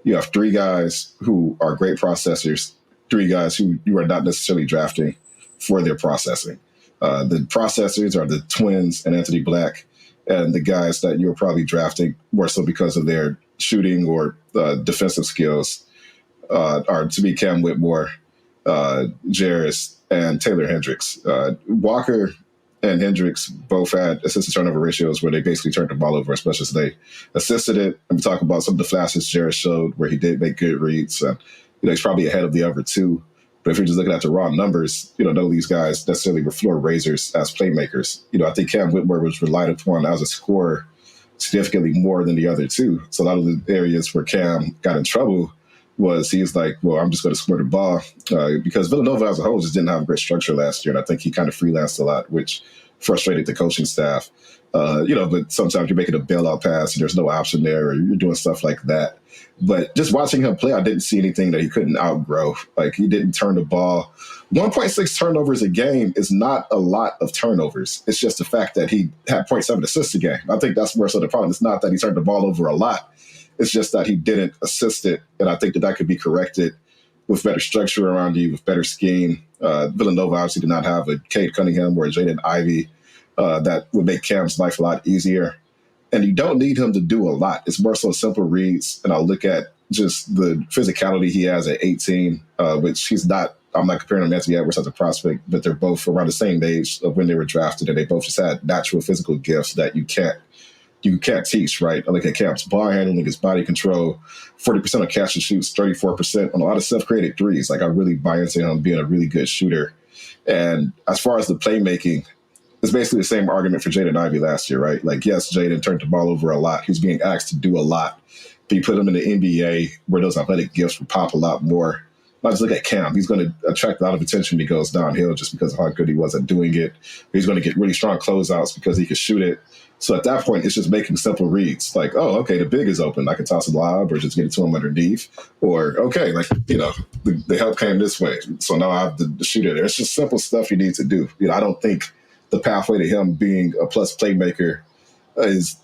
You have 3 guys who are great processors, 3 guys who you are not necessarily drafting for their processing. The processors are the twins and Anthony Black, and the guys that you're probably drafting more so because of their shooting or defensive skills are to be Cam Whitmore, Jarris, and Taylor Hendricks. Walker and Hendricks both had assist to turnover ratios where they basically turned the ball over as much as they assisted it. And we talk about some of the flashes Jarris showed where he did make good reads. And, he's probably ahead of the other 2. But if you're just looking at the raw numbers, none of these guys necessarily were floor raisers as playmakers. I think Cam Whitmore was relied upon as a scorer significantly more than the other 2. So a lot of the areas where Cam got in trouble was he's like, well, I'm just going to score the ball because Villanova as a whole just didn't have a great structure last year. And I think he kind of freelanced a lot, which frustrated the coaching staff. But sometimes you're making a bailout pass and there's no option there or you're doing stuff like that. But just watching him play, I didn't see anything that he couldn't outgrow. Like he didn't turn the ball. 1.6 turnovers a game is not a lot of turnovers. It's just the fact that he had 0.7 assists a game. I think that's more so the problem. It's not that he turned the ball over a lot. It's just that he didn't assist it. And I think that could be corrected with better structure around you, with better scheme. Villanova obviously did not have a Cade Cunningham or a Jaden Ivey that would make Cam's life a lot easier. And you don't need him to do a lot. It's more so simple reads. And I'll look at just the physicality he has at 18, which he's not. I'm not comparing him to Anthony Edwards as a prospect, but they're both around the same age of when they were drafted, and they both just had natural physical gifts that you can't teach, right? I look at Cam's ball handling, his body control, 40% of catch and shoots, 34% on a lot of self-created threes. Like, I really buy into him being a really good shooter. And as far as the playmaking, it's basically the same argument for Jaden Ivey last year, right? Like, yes, Jaden turned the ball over a lot. He's being asked to do a lot. But you put him in the NBA where those athletic gifts would pop a lot more. Now just look at Cam. He's going to attract a lot of attention when he goes downhill just because of how good he was at doing it. He's going to get really strong closeouts because he can shoot it. So at that point, it's just making simple reads. Like, oh, okay, the big is open. I can toss a lob or just get it to him underneath. Or, okay, like, the help came this way. So now I have the shooter there. It's just simple stuff you need to do. I don't think the pathway to him being a plus playmaker is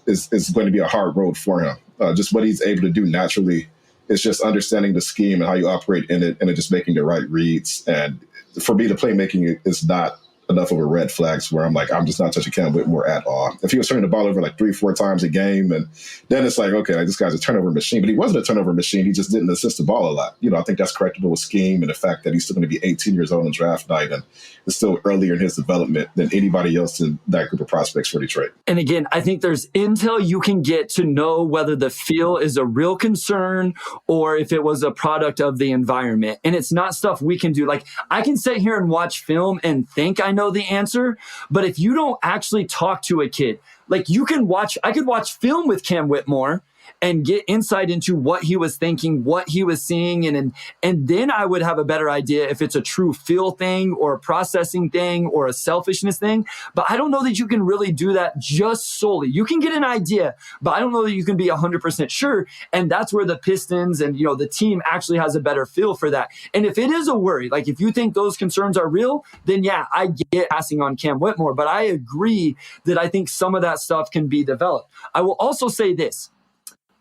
going to be a hard road for him. Just what he's able to do naturally. It's just understanding the scheme and how you operate in it, and then just making the right reads. And for me, the playmaking is not enough of a red flag where I'm like, I'm just not touching Cam Whitmore at all. If he was turning the ball over like 3-4 times a game, and then it's like, okay, like, this guy's a turnover machine. But he wasn't a turnover machine. He just didn't assist the ball a lot. I think that's correctable with scheme and the fact that he's still going to be 18 years old on draft night and is still earlier in his development than anybody else in that group of prospects for Detroit. And again, I think there's intel you can get to know whether the feel is a real concern or if it was a product of the environment. And it's not stuff we can do. Like, I can sit here and watch film and think I know the answer, but if you don't actually talk to a kid, like, I could watch film with Cam Whitmore and get insight into what he was thinking, what he was seeing, and then I would have a better idea if it's a true feel thing or a processing thing or a selfishness thing. But I don't know that you can really do that just solely. You can get an idea, but I don't know that you can be 100% sure. And that's where the Pistons and, the team actually has a better feel for that. And if it is a worry, like if you think those concerns are real, then yeah, I get passing on Cam Whitmore. But I agree that I think some of that stuff can be developed. I will also say this.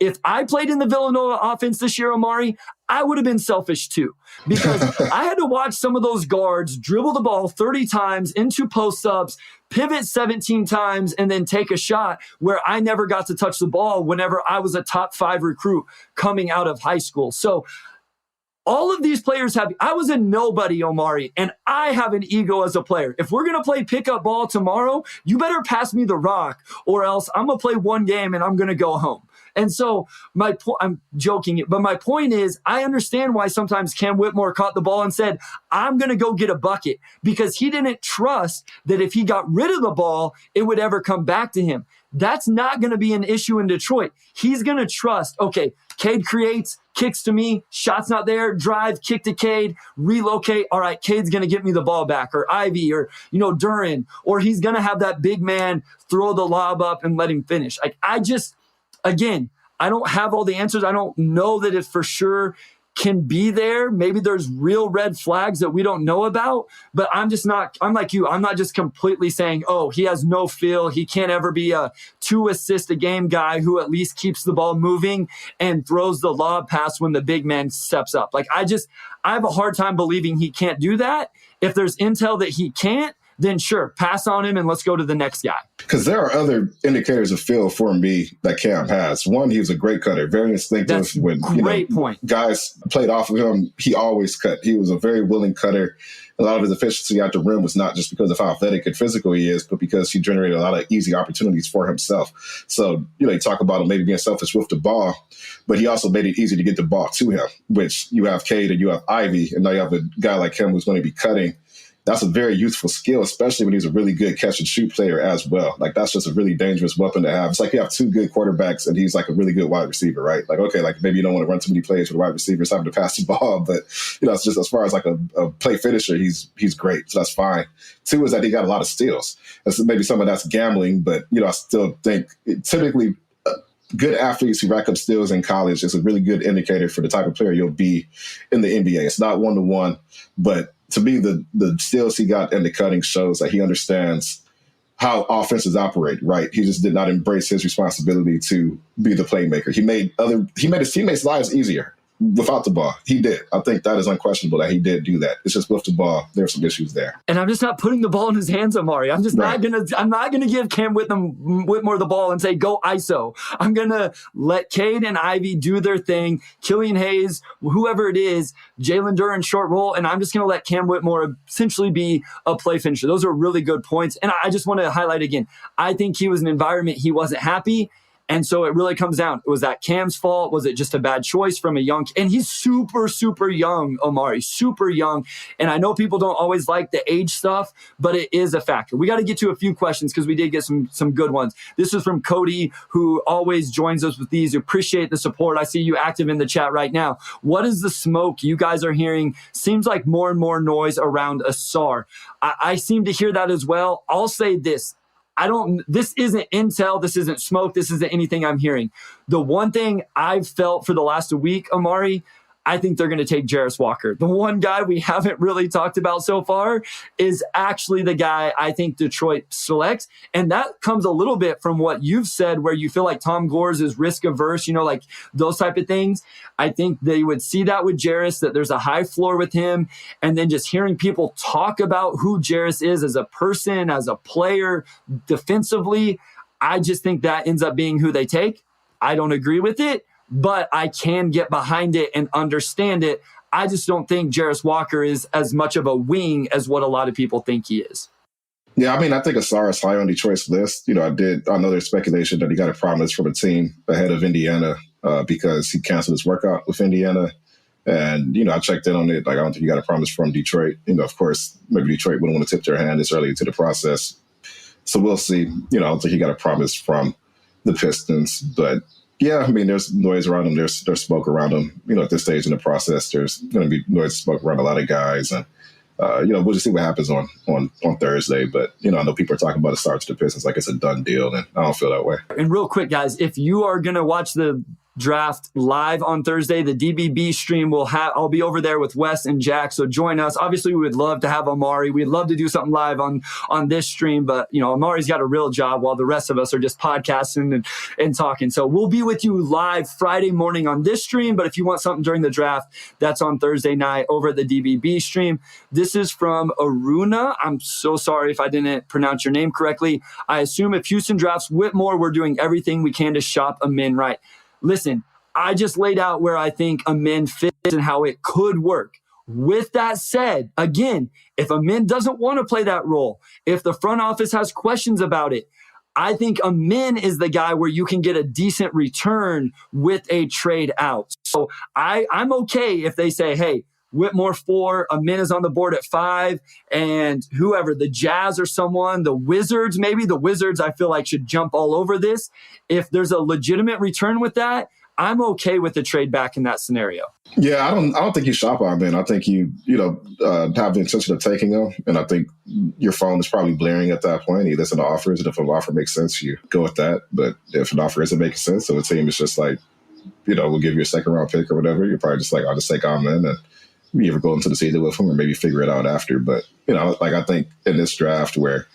If I played in the Villanova offense this year, Omari, I would have been selfish too, because I had to watch some of those guards dribble the ball 30 times into post-ups, pivot 17 times, and then take a shot where I never got to touch the ball whenever I was a top 5 recruit coming out of high school. So all of these players I was a nobody, Omari, and I have an ego as a player. If we're going to play pickup ball tomorrow, you better pass me the rock or else I'm going to play one game and I'm going to go home. And so I'm joking, but my point is I understand why sometimes Cam Whitmore caught the ball and said, I'm going to go get a bucket, because he didn't trust that if he got rid of the ball, it would ever come back to him. That's not going to be an issue in Detroit. He's going to trust, okay, Cade creates, kicks to me, shot's not there, drive, kick to Cade, relocate. All right, Cade's going to get me the ball back, or Ivy, or, Duran, or he's going to have that big man throw the lob up and let him finish. Like, Again, I don't have all the answers. I don't know that it for sure can be there. Maybe there's real red flags that we don't know about, but I'm like you. I'm not just completely saying, oh, he has no feel. He can't ever be a 2-assist a game guy who at least keeps the ball moving and throws the lob pass when the big man steps up. Like, I have a hard time believing he can't do that. If there's intel that he can't, then sure, pass on him and let's go to the next guy. Because there are other indicators of feel for me that Cam has. One, he was a great cutter, very instinctive. That's when great point. Guys played off of him, he always cut. He was a very willing cutter. A lot of his efficiency at the rim was not just because of how athletic and physical he is, but because he generated a lot of easy opportunities for himself. So, you talk about him maybe being selfish with the ball, but he also made it easy to get the ball to him, which you have Cade and you have Ivy, and now you have a guy like him who's going to be cutting. That's a very useful skill, especially when he's a really good catch and shoot player as well. Like, that's just a really dangerous weapon to have. It's like you have 2 good quarterbacks and he's like a really good wide receiver, right? Like, okay, like maybe you don't want to run too many plays with wide receivers having to pass the ball, but it's just as far as like a play finisher, he's great. So that's fine. 2 is that he got a lot of steals. That's maybe some of that's gambling, but I still think typically good athletes who rack up steals in college is a really good indicator for the type of player you'll be in the NBA. It's not 1-to-1, but to me, the steals he got and the cutting shows that he understands how offenses operate, right? He just did not embrace his responsibility to be the playmaker. He made his teammates' lives easier without the ball. He did. I think that is unquestionable that he did do that. It's just with the ball, there are some issues there. And I'm just not putting the ball in his hands, Omari. I'm not gonna give Cam Whitmore the ball and say, go ISO. I'm gonna let Cade and Ivy do their thing, Killian Hayes, whoever it is, Jalen Duren short roll, and I'm just gonna let Cam Whitmore essentially be a play finisher. Those are really good points. And I just want to highlight again, I think he was an environment he wasn't happy. And so it really comes down. Was that Cam's fault? Was it just a bad choice from a young? And he's super, super young, Omari, super young. And I know people don't always like the age stuff, but it is a factor. We got to get to a few questions because we did get some good ones. This is from Cody, who always joins us with these. Appreciate the support. I see you active in the chat right now. What is the smoke you guys are hearing? Seems like more and more noise around Asar. I seem to hear that as well. I'll say this. This isn't intel, this isn't smoke, this isn't anything I'm hearing. The one thing I've felt for the last week, Omari, I think they're going to take Jarris Walker. The one guy we haven't really talked about so far is actually the guy I think Detroit selects. And that comes a little bit from what you've said, where you feel like Tom Gores is risk averse, like those type of things. I think they would see that with Jarris, that there's a high floor with him. And then just hearing people talk about who Jarris is as a person, as a player, defensively, I just think that ends up being who they take. I don't agree with it, but I can get behind it and understand it. I just don't think Jarris Walker is as much of a wing as what a lot of people think he is. Yeah, I think Asar is high on Detroit's list. I know there's speculation that he got a promise from a team ahead of Indiana because he canceled his workout with Indiana. And, I checked in on it. I don't think he got a promise from Detroit. Of course, maybe Detroit wouldn't want to tip their hand this early into the process. So we'll see. I don't think he got a promise from the Pistons, but yeah, there's noise around him. There's smoke around him. At this stage in the process, there's going to be noise and smoke around a lot of guys. And, we'll just see what happens on Thursday. But, I know people are talking about a start to the Pistons like it's a done deal, and I don't feel that way. And real quick, guys, if you are going to watch the draft live on Thursday, the DBB stream I'll be over there with Wes and Jack, so join us. Obviously, we would love to have Omari. We'd love to do something live on this stream, but Omari's got a real job while the rest of us are just podcasting and talking. So we'll be with you live Friday morning on this stream, but if you want something during the draft, that's on Thursday night over at the DBB stream. This is from Aruna. I'm so sorry if I didn't pronounce your name correctly. I assume if Houston drafts Whitmore, we're doing everything we can to shop Amin right. Listen, I just laid out where I think Amin fits and how it could work. With that said, again, if Amin doesn't want to play that role, if the front office has questions about it, I think Amin is the guy where you can get a decent return with a trade out. So I'm okay if they say, hey, Whitmore 4, Amin is on the board at 5, and whoever, the Jazz or someone, the Wizards, maybe the Wizards, I feel like should jump all over this. If there's a legitimate return with that, I'm okay with the trade back in that scenario. Yeah, I don't think you shop Amin. I think you have the intention of taking him, and I think your phone is probably blaring at that point. You listen to offers, and if an offer makes sense, you go with that. But if an offer isn't making sense, so the team is just like, we'll give you a second round pick or whatever, you're probably just like, I'll just take Amin and we ever go into the season with him or maybe figure it out after. But, I think in this draft where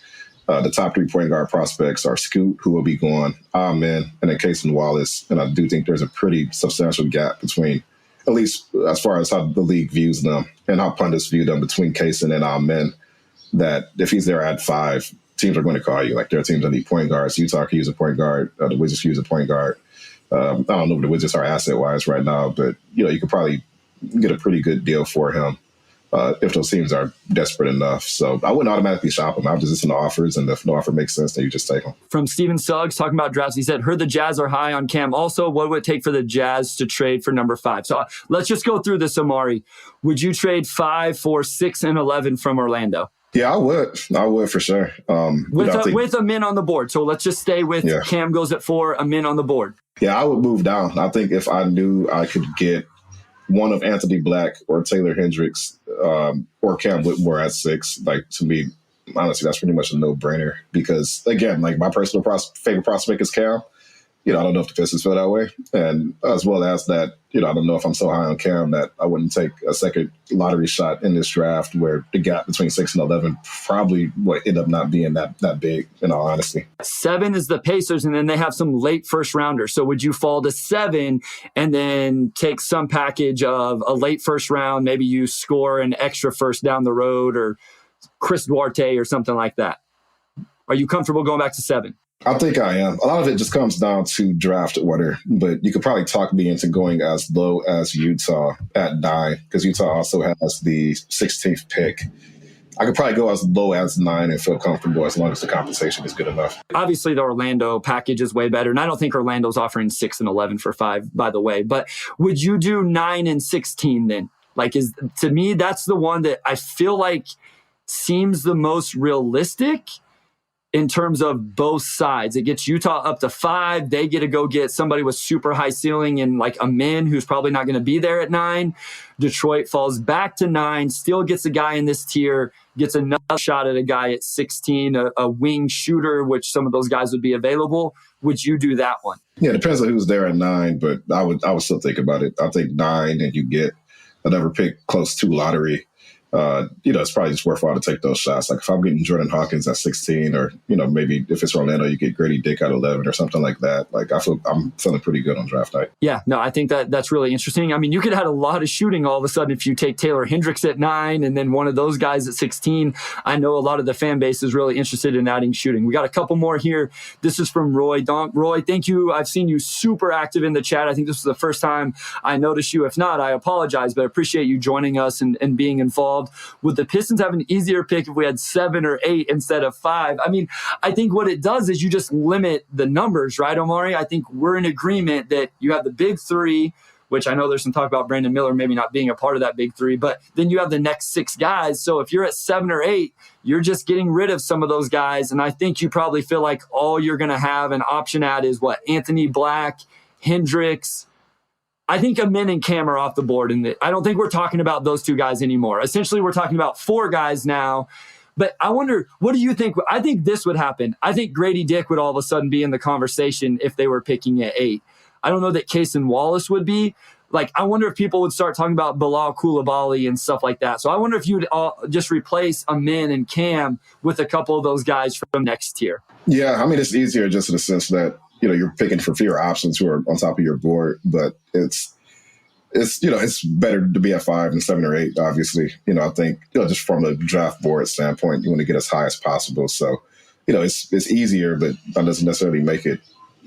the top 3 point guard prospects are Scoot, who will be gone, Amin, and then Cason Wallace. And I do think there's a pretty substantial gap between, at least as far as how the league views them and how pundits view them, between Cason and Amin, that if he's there at 5, teams are going to call you. Like, there are teams that need point guards. Utah can use a point guard. The Wizards can use a point guard. I don't know what the Wizards are asset-wise right now, but, you could probably get a pretty good deal for him if those teams are desperate enough. So I wouldn't automatically shop him. I would just listen to offers, and if no offer makes sense, then you just take him. From Steven Suggs, talking about drafts, he said, heard the Jazz are high on Cam. Also, what would it take for the Jazz to trade for number 5? So let's just go through this, Omari. Would you trade 5 for 6 and 11 from Orlando? Yeah, I would for sure. With Amin on the board. So let's just stay with Cam goes at 4, Amin on the board. Yeah, I would move down. I think if I knew I could get one of Anthony Black or Taylor Hendricks or Cam Whitmore at 6, like, to me, honestly, that's pretty much a no-brainer because, again, like, my personal favorite prospect is Cam. I don't know if the Pistons feel that way. And as well as that, I don't know if I'm so high on Cam that I wouldn't take a second lottery shot in this draft where the gap between 6 and 11 probably would end up not being that big, in all honesty. 7 is the Pacers, and then they have some late first rounders. So would you fall to 7 and then take some package of a late first round? Maybe you score an extra first down the road, or Chris Duarte or something like that. Are you comfortable going back to 7? I think I am. A lot of it just comes down to draft order, but you could probably talk me into going as low as Utah at 9, because Utah also has the 16th pick. I could probably go as low as 9 and feel comfortable as long as the compensation is good enough. Obviously, the Orlando package is way better, and I don't think Orlando's offering 6 and 11 for 5, by the way. But would you do 9 and 16 then? To me, that's the one that I feel like seems the most realistic in terms of both sides. It gets Utah up to 5. They get to go get somebody with super high ceiling and like a Min who's probably not going to be there at 9. Detroit falls back to 9, still gets a guy in this tier, gets another shot at a guy at 16, a wing shooter, which some of those guys would be available. Would you do that one? Yeah, it depends on who's there at 9, but I would still think about it. I'll take 9 and you get another pick close to lottery. It's probably just worthwhile to take those shots. Like if I'm getting Jordan Hawkins at 16, or, maybe if it's Orlando, you get Grady Dick at 11 or something like that. Like I'm feeling pretty good on draft night. Yeah, no, I think that's really interesting. I mean, you could have had a lot of shooting all of a sudden if you take Taylor Hendricks at 9 and then one of those guys at 16. I know a lot of the fan base is really interested in adding shooting. We got a couple more here. This is from Roy. Roy, thank you. I've seen you super active in the chat. I think this was the first time I noticed you. If not, I apologize, but I appreciate you joining us and being involved. Would the Pistons have an easier pick if we had 7 or 8 instead of 5? I mean, I think what it does is you just limit the numbers, right, Omari? I think we're in agreement that you have the big 3, which I know there's some talk about Brandon Miller maybe not being a part of that big 3, but then you have the next 6 guys. So if you're at 7 or 8, you're just getting rid of some of those guys. And I think you probably feel like all you're going to have an option at is what? Anthony Black, Hendricks. I think Amin and Cam are off the board. And I don't think we're talking about those 2 guys anymore. Essentially, we're talking about 4 guys now. But I wonder, what do you think? I think this would happen. I think Grady Dick would all of a sudden be in the conversation if they were picking at 8. I don't know that Cason Wallace would be. Like, I wonder if people would start talking about Bilal Coulibaly and stuff like that. So I wonder if you would just replace Amin and Cam with a couple of those guys from next tier. Yeah, I mean, it's easier just in the sense that, you're picking for fewer options who are on top of your board, but it's better to be at 5 and 7 or 8, obviously. I think, just from the draft board standpoint, you want to get as high as possible. So, it's easier, but that doesn't necessarily make it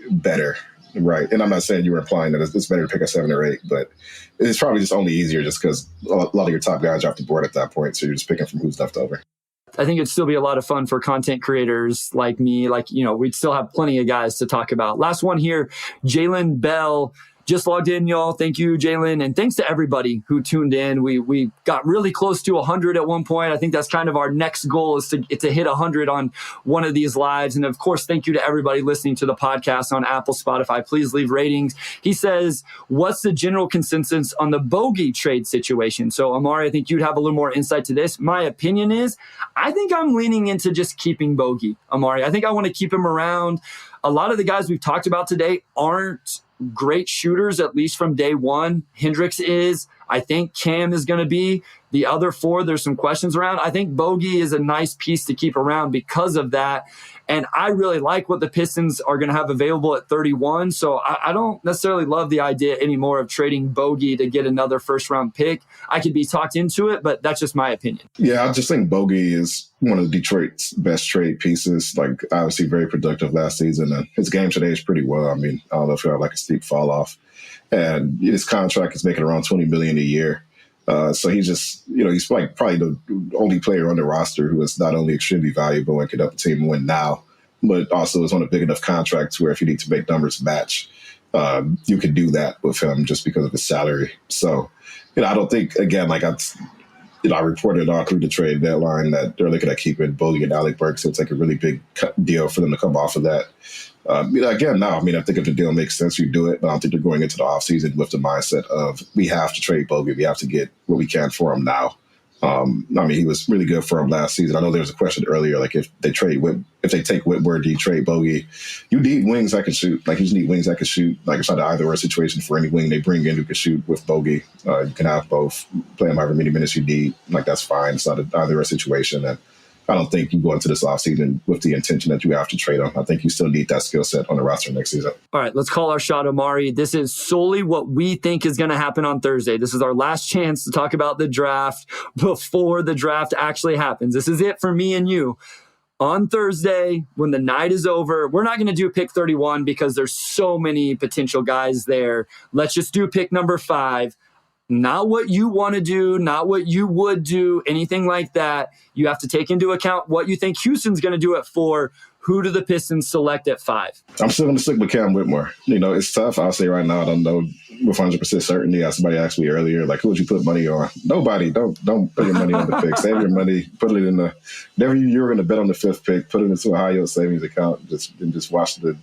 better, right? And I'm not saying you were implying that it's better to pick a 7 or 8, but it's probably just only easier just because a lot of your top guys are off the board at that point, so you're just picking from who's left over. I think it'd still be a lot of fun for content creators like me. We'd still have plenty of guys to talk about. Last one here, Jalen Bell. Just logged in, y'all. Thank you, Jalen. And thanks to everybody who tuned in. We got really close to 100 at one point. I think that's kind of our next goal is to hit 100 on one of these lives. And of course, thank you to everybody listening to the podcast on Apple, Spotify. Please leave ratings. He says, what's the general consensus on the Bogey trade situation? So, Omari, I think you'd have a little more insight to this. My opinion is, I think I'm leaning into just keeping Bogey, Omari. I think I want to keep him around. A lot of the guys we've talked about today aren't great shooters, at least from day one. Hendricks is. I think Cam is going to be. The other 4, there's some questions around. I think Bogey is a nice piece to keep around because of that. And I really like what the Pistons are going to have available at 31. So I don't necessarily love the idea anymore of trading Bogey to get another first-round pick. I could be talked into it, but that's just my opinion. Yeah, I just think Bogey is one of Detroit's best trade pieces. Like, obviously very productive last season. And his game today is pretty well. I mean, I don't know if you have like a steep fall off. And his contract is making around $20 million a year. So he's just, he's like probably the only player on the roster who is not only extremely valuable and could help the team win now, but also is on a big enough contract where if you need to make numbers match, you could do that with him just because of his salary. So, I don't think, again, like I reported on through the trade deadline that they're looking at keeping Bogey and Alec Burks. So it's like a really big deal for them to come off of that. Again, no, I mean, I think if the deal makes sense, you do it. But I don't think they're going into the offseason with the mindset of we have to trade Bogey. We have to get what we can for him now. I mean, he was really good for him last season. I know there was a question earlier, like if they take Whitworth, do you trade Bogey? You need wings that can shoot. Like you just need wings that can shoot. Like it's not an either or situation for any wing they bring in who can shoot with Bogey. You can have both, play them however many minutes you need. Like that's fine. It's not an either or situation. And I don't think you go into this offseason with the intention that you have to trade him. I think you still need that skill set on the roster next season. All right, let's call our shot, Omari. This is solely what we think is going to happen on Thursday. This is our last chance to talk about the draft before the draft actually happens. This is it for me and you. On Thursday, when the night is over, we're not going to do pick 31 because there's so many potential guys there. Let's just do pick number 5. Not what you want to do, not what you would do, anything like that. You have to take into account what you think Houston's going to do at 4. Who do the Pistons select at 5? I'm still going to stick with Cam Whitmore. You know, it's tough. I'll say right now, I don't know with 100% certainty. Somebody asked me earlier, like, who would you put money on? Nobody. Don't put your money on the pick. Save your money. Put it in whenever you're going to bet on the 5th pick, put it into a high-yield savings account and just watch the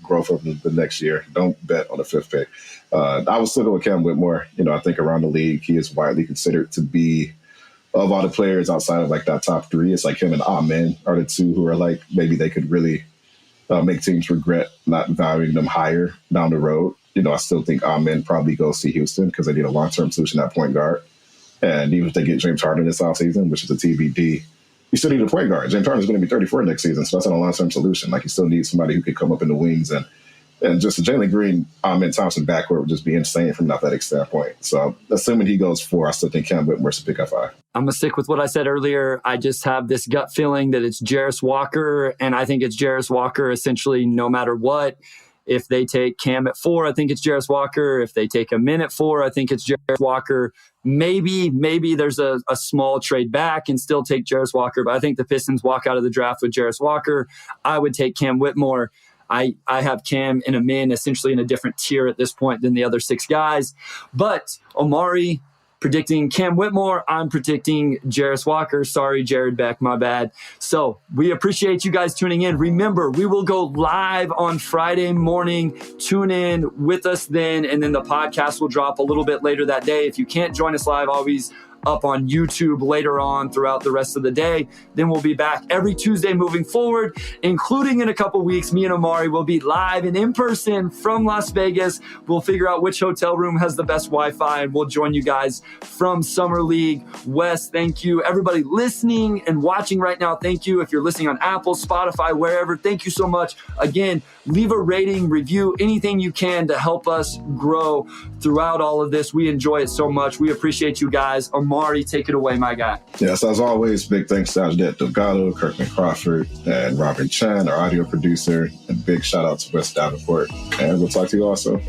growth of the next year. Don't bet on the 5th pick. I would still go with Cam Whitmore. You know, I think around the league, he is widely considered to be, of all the players outside of like that top 3, it's like him and Amen are the 2 who are like, maybe they could really make teams regret not valuing them higher down the road. You know, I still think Amen probably goes to Houston because they need a long-term solution at point guard. And even if they get James Harden this offseason, which is a TBD, you still need a point guard. James Harden is going to be 34 next season, so that's not a long-term solution. Like, you still need somebody who could come up in the wings, and just the Jalen Green, Amen Thompson backcourt would just be insane from an athletic standpoint. So, assuming he goes 4, I still think Cam Whitmore's to pick up 5. I'm going to stick with what I said earlier. I just have this gut feeling that it's Jarris Walker, and I think it's Jarris Walker essentially no matter what. If they take Cam at 4, I think it's Jarris Walker. If they take Amen at 4, I think it's Jarris Walker. Maybe there's a small trade back and still take Jarris Walker, but I think the Pistons walk out of the draft with Jarris Walker. I would take Cam Whitmore. I have Cam and Amen essentially in a different tier at this point than the other 6 guys. But Omari predicting Cam Whitmore. I'm predicting Jarris Walker. Sorry, Jared Beck, my bad. So we appreciate you guys tuning in. Remember, we will go live on Friday morning. Tune in with us then, and then the podcast will drop a little bit later that day. If you can't join us live, always up on YouTube later on throughout the rest of the day. Then we'll be back every Tuesday moving forward, including in a couple weeks. Me and Omari will be live and in person from Las Vegas. We'll figure out which hotel room has the best Wi-Fi, and we'll join you guys from Summer League. Wes, thank you. Everybody listening and watching right now, thank you. If you're listening on Apple, Spotify, wherever, thank you so much. Again, leave a rating, review, anything you can to help us grow throughout all of this. We enjoy it so much. We appreciate you guys. Omari, take it away, my guy. Yes, as always, big thanks to Ajdet Delgado, Kirkman Crawford, and Robin Chan, our audio producer, and big shout out to Wes Davenport. And we'll talk to you also.